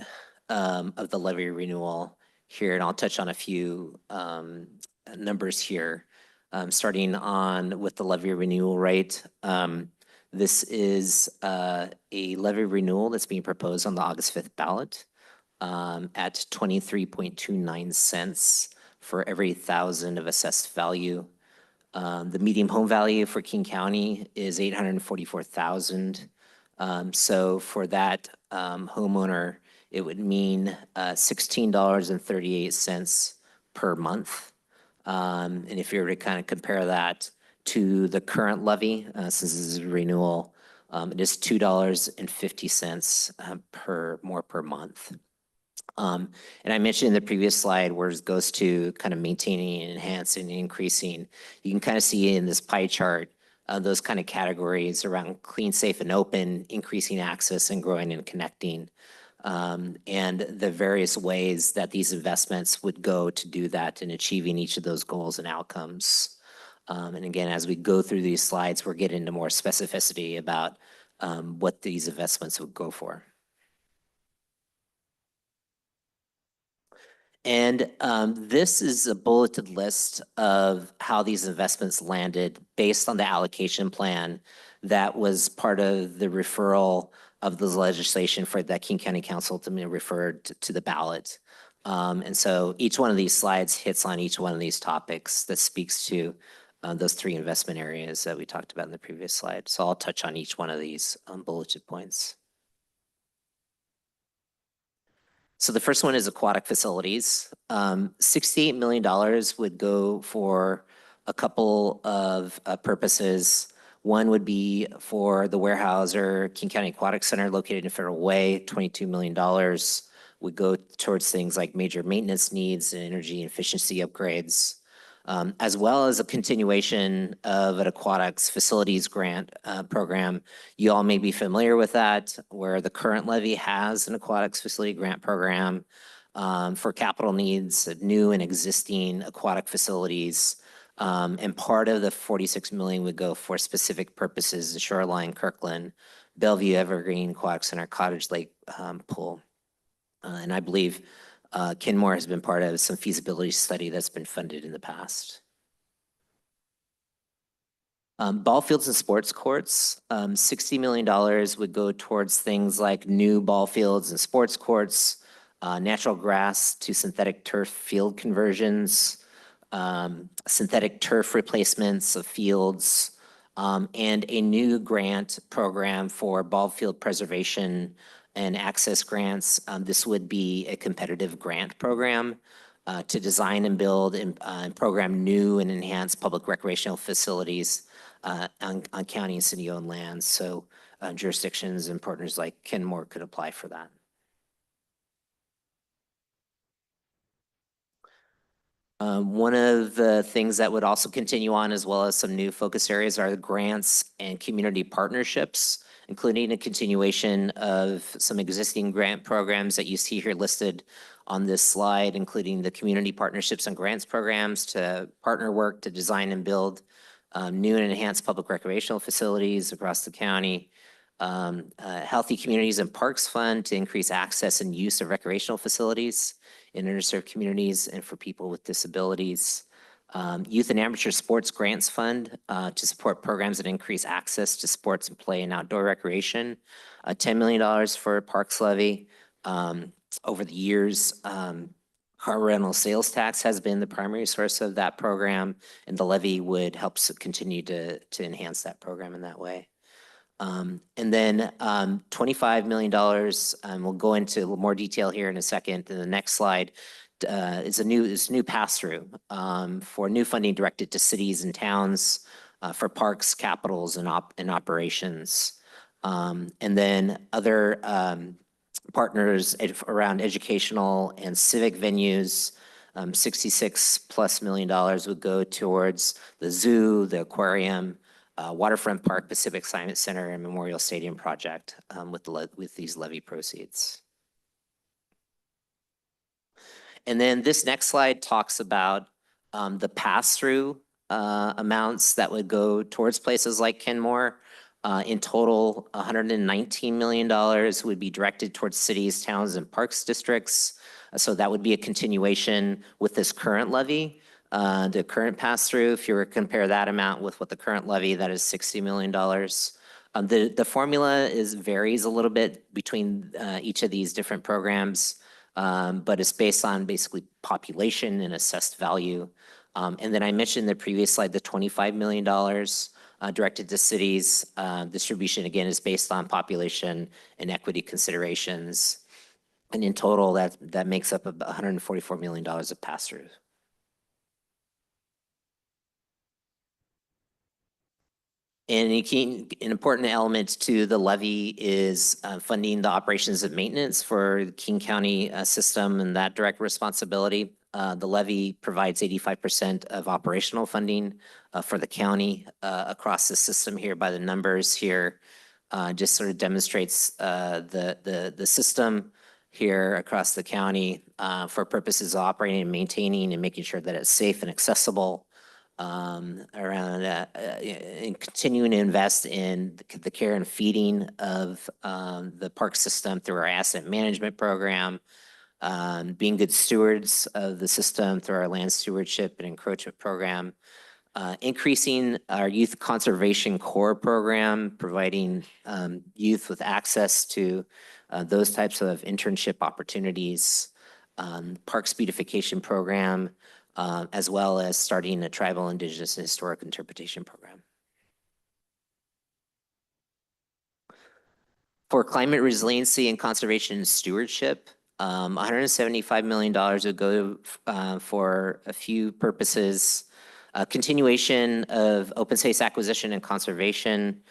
of the levy renewal here. And I'll touch on a few numbers here, starting on with the levy renewal rate. This is a levy renewal that's being proposed on the August 5th ballot. At 23.29 cents for every 1,000 of assessed value. The median home value for King County is $844,000. So for that homeowner, it would mean $16.38 per month. And if you were to kind of compare that to the current levy, since this is a renewal, it is $2.50 per month. And I mentioned in the previous slide where it goes to kind of maintaining and enhancing and increasing. You can kind of see in this pie chart those kind of categories around clean, safe, and open, increasing access and growing and connecting, and the various ways that these investments would go to do that and achieving each of those goals and outcomes. And again, as we go through these slides, we're getting into more specificity about what these investments would go for. And this is a bulleted list of how these investments landed based on the allocation plan that was part of the referral of the legislation for that King County Council to be referred to the ballot. And so each one of these slides hits on each one of these topics that speaks to those three investment areas that we talked about in the previous slide. So I'll touch on each one of these bulleted points. So the first one is aquatic facilities. $68 million would go for a couple of purposes. One would be for the Weyerhaeuser King County Aquatic Center located in Federal Way, $22 million would go towards things like major maintenance needs and energy efficiency upgrades, as well as a continuation of an aquatics facilities grant program. You all may be familiar with that, where the current levy has an aquatics facility grant program for capital needs of new and existing aquatic facilities. And part of the 46 million would go for specific purposes in Shoreline, Kirkland, Bellevue, Evergreen, Aquatic Center, Cottage Lake Pool. And I believe Kenmore has been part of some feasibility study that's been funded in the past. Ball fields and sports courts, $60 million would go towards things like new ball fields and sports courts, natural grass to synthetic turf field conversions, synthetic turf replacements of fields, and a new grant program for ball field preservation and access grants. This would be a competitive grant program to design and build and program new and enhanced public recreational facilities on county and city-owned lands. So jurisdictions and partners like Kenmore could apply for that. One of the things that would also continue on, as well as some new focus areas, are the grants and community partnerships, including a continuation of some existing grant programs that you see here listed on this slide, including the community partnerships and grants programs to partner work to design and build new and enhanced public recreational facilities across the county. Healthy Communities and Parks Fund to increase access and use of recreational facilities in underserved communities and for people with disabilities. Youth and Amateur Sports Grants Fund to support programs that increase access to sports and play and outdoor recreation. $10 million for Parks Levy. Over the years, car rental sales tax has been the primary source of that program, and the levy would help continue to enhance that program in that way. And then $25 million, and we'll go into a little more detail here in a second. In the next slide is a new pass-through for new funding directed to cities and towns for parks, capitals, and operations. And then other partners around educational and civic venues. $66+ million would go towards the zoo, the aquarium, Waterfront Park, Pacific Science Center, and Memorial Stadium project with these levy proceeds. And then this next slide talks about the pass-through amounts that would go towards places like Kenmore. In total, $119 million would be directed towards cities, towns, and parks districts. So that would be a continuation with this current levy. The current pass-through, if you were to compare that amount with what the current levy, that is $60 million. The formula varies a little bit between each of these different programs, but it's based on basically population and assessed value. And then I mentioned in the previous slide, the $25 million directed to cities. Distribution, again, is based on population and equity considerations. And in total, that makes up about $144 million of pass-through. an important element to the levy is funding the operations and maintenance for the King County system and that direct responsibility. The levy provides 85% of operational funding for the county across the system here. By the numbers here, just sort of demonstrates the system here across the county for purposes of operating and maintaining and making sure that it's safe and accessible. And continuing to invest in the care and feeding of the park system through our asset management program, being good stewards of the system through our land stewardship and encroachment program, increasing our youth conservation core program, providing youth with access to those types of internship opportunities, parks beautification program, as well as starting a tribal, indigenous, and historic interpretation program. For climate resiliency and conservation and stewardship, $175 million would go for a few purposes. Continuation of open space acquisition and conservation.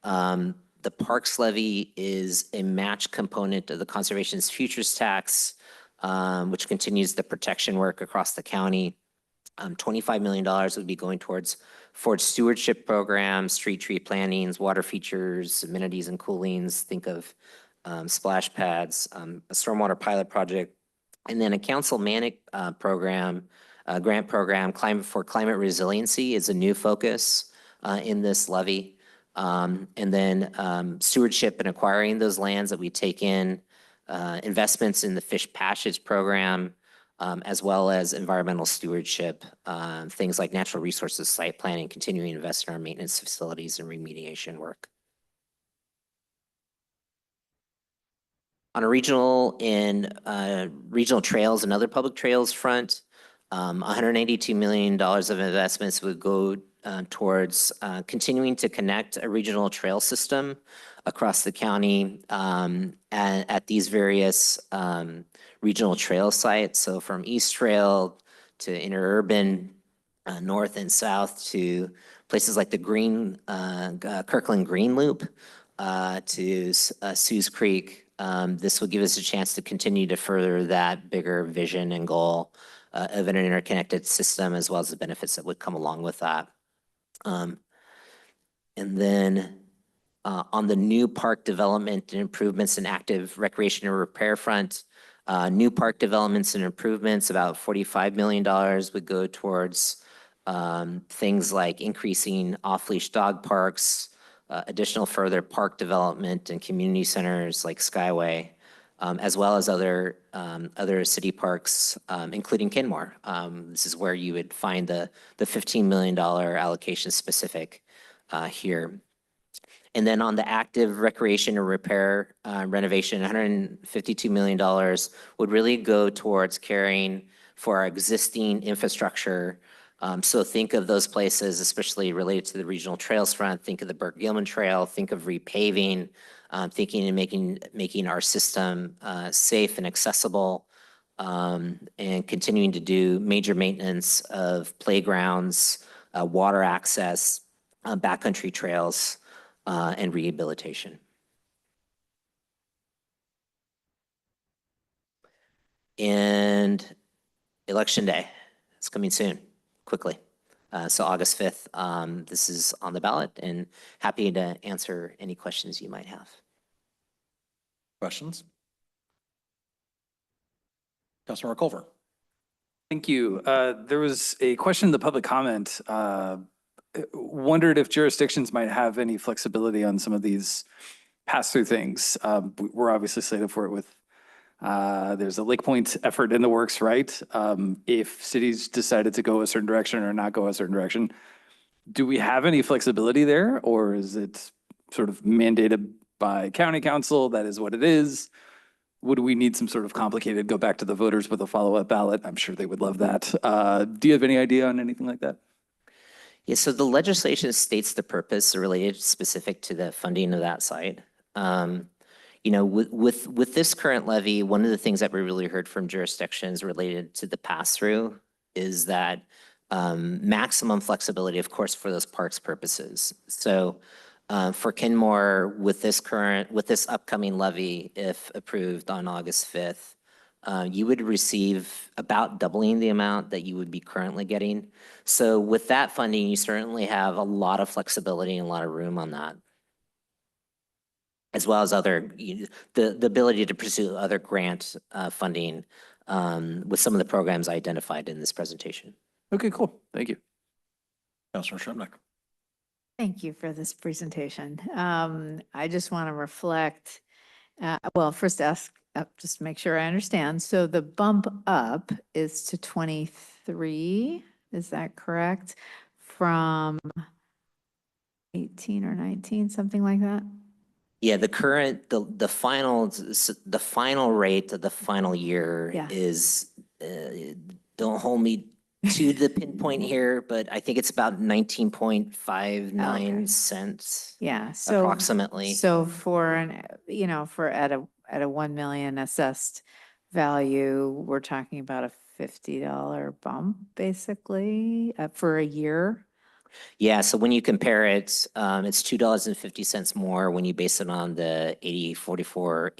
The parks levy is a match component of the conservation's futures tax, which continues the protection work across the county. $25 million would be going towards forest stewardship programs, street tree plantings, water features, amenities and coolings. Think of splash pads, a stormwater pilot project, and then a council manic program, grant program, climate resiliency is a new focus in this levy. And then stewardship and acquiring those lands that we take in, investments in the fish passage program, as well as environmental stewardship, things like natural resources, site planning, continuing to invest in our maintenance facilities and remediation work. On a regional trails and other public trails front, $182 million of investments would go towards continuing to connect a regional trail system across the county at these various regional trail sites. So from East Trail to interurban, north and south to places like the Kirkland Green Loop to Sue's Creek. This will give us a chance to continue to further that bigger vision and goal of an interconnected system, as well as the benefits that would come along with that. And then on the new park development and improvements in active recreation and repair front, new park developments and improvements, about $45 million would go towards things like increasing off-leash dog parks, additional further park development and community centers like Skyway, as well as other city parks, including Kenmore. This is where you would find the $15 million allocation specific here. And then on the active recreation or repair renovation, $152 million would really go towards caring for our existing infrastructure. So think of those places, especially related to the regional trails front. Think of the Burke-Gilman Trail. Think of repaving, thinking and making our system safe and accessible, and continuing to do major maintenance of playgrounds, water access, backcountry trails, and rehabilitation. And Election Day, it's coming soon, quickly. So August 5th, this is on the ballot, and happy to answer any questions you might have. Questions? Councilmember Culver. Thank you. There was a question in the public comment. Wondered if jurisdictions might have any flexibility on some of these pass-through things. We're obviously slated for it with, there's a Lake Point effort in the works, right? If cities decided to go a certain direction or not go a certain direction, do we have any flexibility there, or is it sort of mandated by county council? That is what it is. Would we need some sort of complicated, go back to the voters with a follow-up ballot? I'm sure they would love that. Do you have any idea on anything like that? Yeah, so the legislation states the purpose related specific to the funding of that site. You know, with this current levy, one of the things that we really heard from jurisdictions related to the pass-through is that maximum flexibility, of course, for those parks purposes. So for Kenmore, with this upcoming levy, if approved on August 5th, you would receive about doubling the amount that you would be currently getting. So with that funding, you certainly have a lot of flexibility and a lot of room on that, as well as the ability to pursue other grant funding with some of the programs identified in this presentation. Okay, cool. Thank you. Councilor Shumnick. Thank you for this presentation. I just want to reflect, well, first ask, just to make sure I understand. So the bump up is to 23, is that correct? From 18 or 19, something like that? Yeah, the final rate of the final year Yeah. is, don't hold me to the pinpoint here, but I think it's about 19.59 cents. Yeah, so. Approximately. So for for at a 1 million assessed value, we're talking about a $50 bump basically for a year. Yeah, so when you compare it, it's $2.50 more when you base it on the 844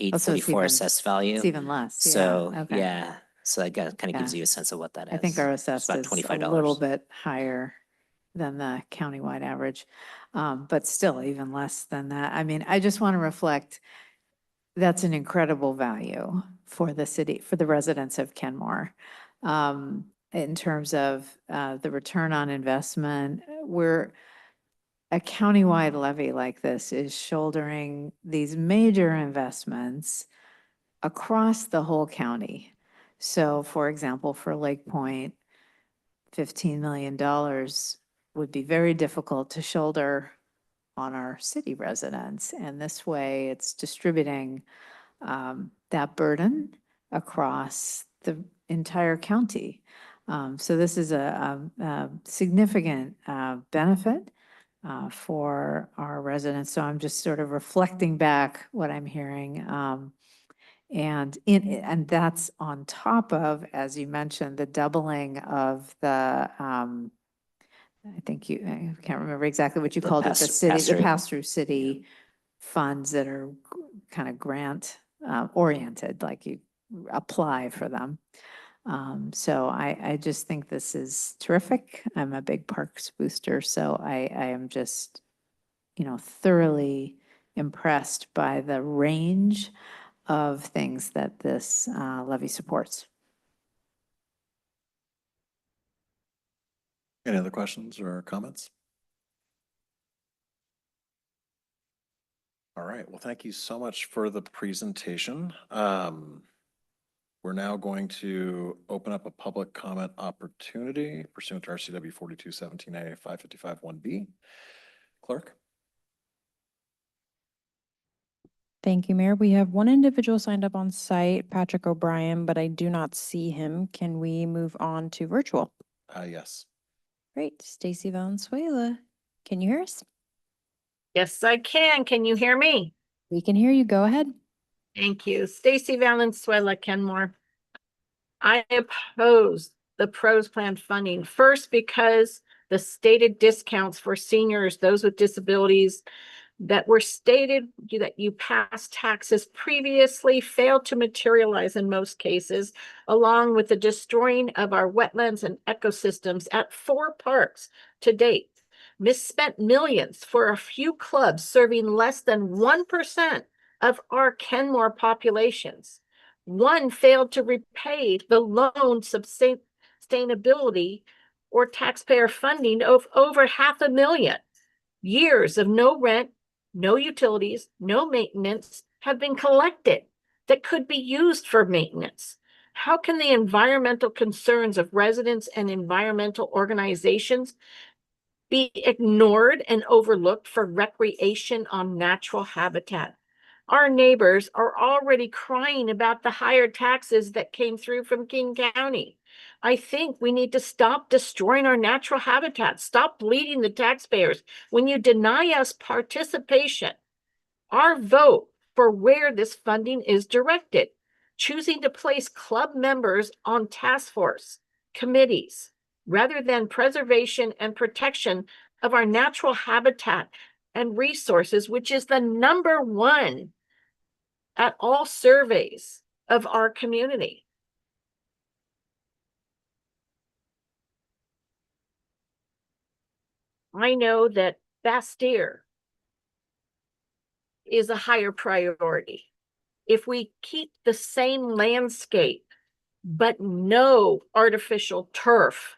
assessed value. It's even less. So, Okay. yeah, so that kind of gives Yeah. you a sense of what that is. I think our It's assessed about is a $25. little bit higher than the countywide average, but still even less than that. I mean, I just want to reflect, that's an incredible value for the city, for the residents of Kenmore. In terms of the return on investment, a countywide levy like this is shouldering these major investments across the whole county. So for example, for Lake Point, $15 million would be very difficult to shoulder on our city residents. And this way it's distributing that burden across the entire county. So this is a significant benefit for our residents. So I'm just sort of reflecting back what I'm hearing. And that's on top of, as you mentioned, the doubling of the, I can't remember exactly what you called it, the pass-through city funds that are kind of grant oriented, like you apply for them. So I just think this is terrific. I'm a big parks booster, so I am just, thoroughly impressed by the range of things that this levy supports. Any other questions or comments? All right, well, thank you so much for the presentation. We're now going to open up a public comment opportunity pursuant to RCW 4217A 555 1B. Clerk? Thank you, Mayor. We have one individual signed up on site, Patrick O'Brien, but I do not see him. Can we move on to virtual? Yes. Great. Stacy Valenzuela, can you hear us? Yes, I can. Can you hear me? We can hear you. Go ahead. Thank you. Stacy Valenzuela, Kenmore. I oppose the PROS plan funding. First, because the stated discounts for seniors, those with disabilities, that were stated that you passed taxes previously failed to materialize in most cases, along with the destroying of our wetlands and ecosystems at 4 parks to date. Misspent millions for a few clubs serving less than 1% of our Kenmore populations. One failed to repay the loan sustainability or taxpayer funding of over $500,000. Years of no rent, no utilities, no maintenance have been collected that could be used for maintenance. How can the environmental concerns of residents and environmental organizations be ignored and overlooked for recreation on natural habitat? Our neighbors are already crying about the higher taxes that came through from King County. I think we need to stop destroying our natural habitat. Stop bleeding the taxpayers. When you deny us participation, our vote for where this funding is directed, choosing to place club members on task force committees, rather than preservation and protection of our natural habitat and resources, which is the number one at all surveys of our community. I know that Bastyr is a higher priority. If we keep the same landscape, but no artificial turf,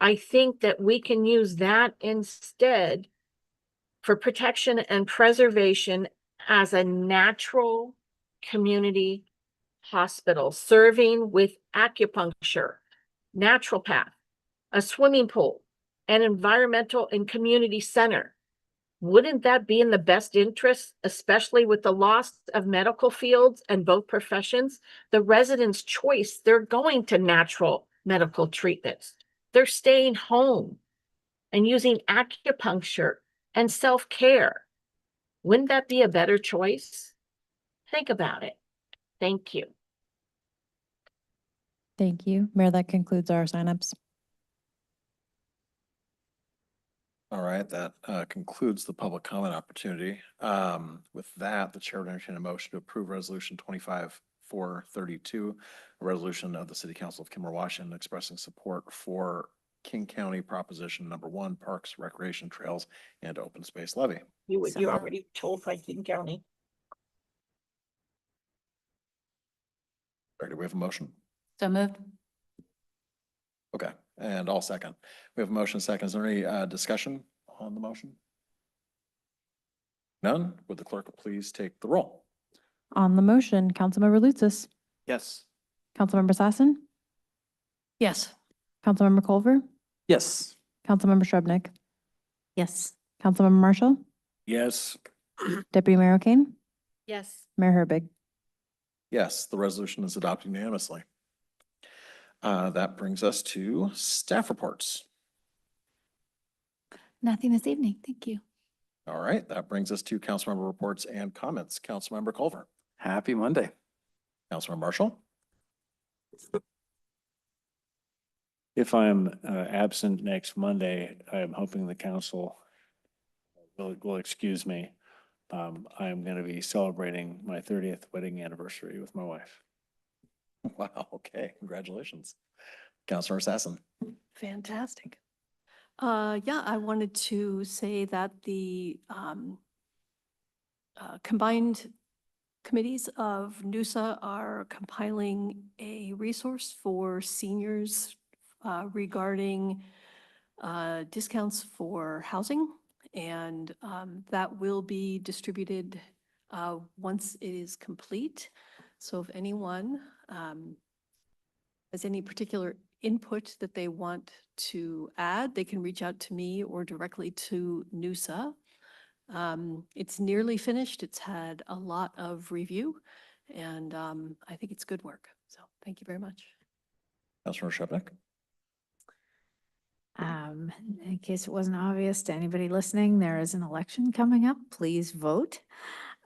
I think that we can use that instead for protection and preservation as a natural community hospital, serving with acupuncture, naturopath, a swimming pool, an environmental and community center. Wouldn't that be in the best interest, especially with the loss of medical fields and both professions? The residents' choice, they're going to natural medical treatments. They're staying home and using acupuncture and self-care. Wouldn't that be a better choice? Think about it. Thank you. Thank you. Mayor, that concludes our signups. All right, that concludes the public comment opportunity. With that, the chair would entertain a motion to approve resolution 25-432, a resolution of the City Council of Kenmore, Washington, expressing support for King County Proposition Number 1, Parks, Recreation Trails, and Open Space Levy. You already told King County. All right, do we have a motion? So moved. Okay, and I'll second. We have a motion second. Is there any discussion on the motion? None? Would the clerk please take the roll? On the motion, Councilmember Lutsis, Yes. Councilmember Sassen, Yes. Councilmember Culver, Yes. Councilmember Shrubnik, Yes. Councilmember Marshall, Yes. Deputy Mayor O'Kane, Yes. Mayor Herbig. Yes, the resolution is adopted unanimously. That brings us to staff reports. Nothing this evening. Thank you. All right, that brings us to council member reports and comments. Councilmember Culver, Happy Monday. Councilmember Marshall, If I'm absent next Monday, I'm hoping the council will excuse me. I am going to be celebrating my 30th wedding anniversary with my wife. wow, okay, congratulations. Councilmember Sassen. Fantastic. Yeah, I wanted to say that the combined committees of NUSA are compiling a resource for seniors regarding discounts for housing. And that will be distributed once it is complete. So if anyone has any particular input that they want to add, they can reach out to me or directly to NUSA. It's nearly finished. It's had a lot of review, and I think it's good work. So thank you very much. Councilmember Shrubnik. In case it wasn't obvious to anybody listening, there is an election coming up. Please vote.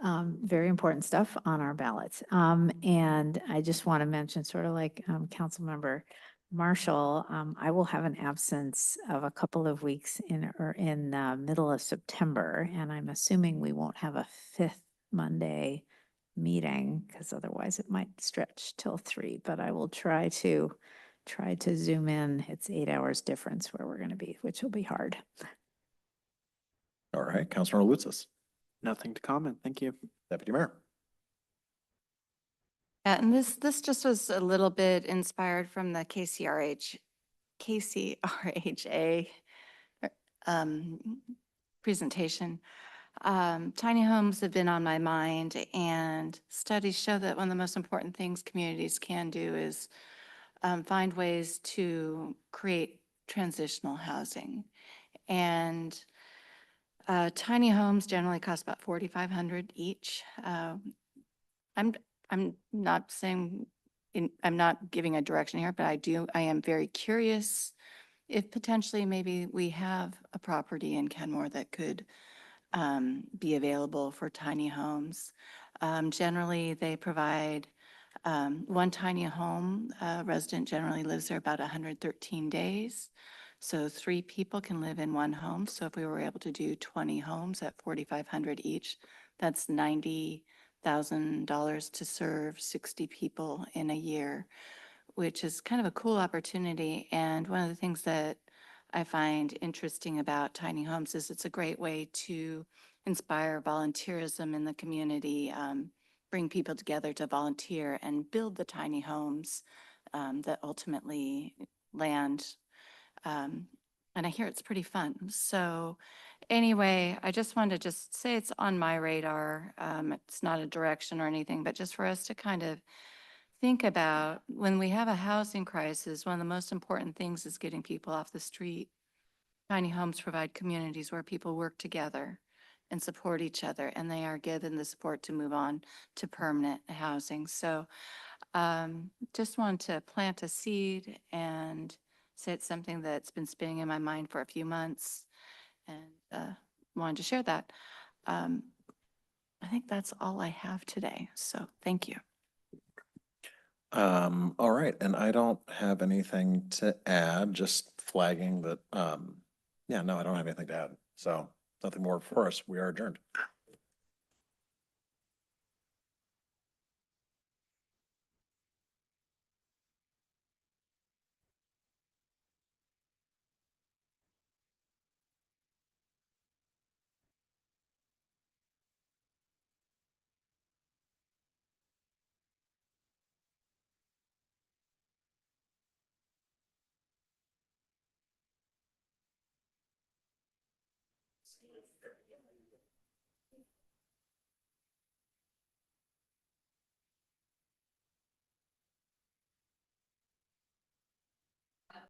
Very important stuff on our ballots. And I just want to mention, sort of like Councilmember Marshall, I will have an absence of a couple of weeks in middle of September, and I'm assuming we won't have a 5th Monday meeting because otherwise it might stretch till 3. But I will try to zoom in. It's 8 hours difference where we're going to be, which will be hard. All right, Councilmember Lutsis. Nothing to comment. Thank you. Deputy Mayor. Yeah, and this just was a little bit inspired from the KCRHA presentation. Tiny homes have been on my mind, and studies show that one of the most important things communities can do is find ways to create transitional housing. And tiny homes generally cost about $4,500 each. I'm not saying, I'm not giving a direction here, but I am very curious if potentially maybe we have a property in Kenmore that could be available for tiny homes. Generally, they provide One tiny home, resident generally lives there about 113 days. So 3 people can live in one home. So if we were able to do 20 homes at 4,500 each, that's $90,000 to serve 60 people in a year, which is kind of a cool opportunity. And one of the things that I find interesting about tiny homes is it's a great way to inspire volunteerism in the community, bring people together to volunteer and build the tiny homes that ultimately land. And I hear it's pretty fun. So anyway, I just wanted to just say it's on my radar. It's not a direction or anything, but just for us to kind of think about when we have a housing crisis, one of the most important things is getting people off the street. Tiny homes provide communities where people work together and support each other, and they are given the support to move on to permanent housing. So just want to plant a seed and say it's something that's been spinning in my mind for a few months, and wanted to share that. I think that's all I have today. So thank you. All right, and I don't have anything to add, just flagging that, yeah, no, I don't have anything to add. So nothing more for us. We are adjourned.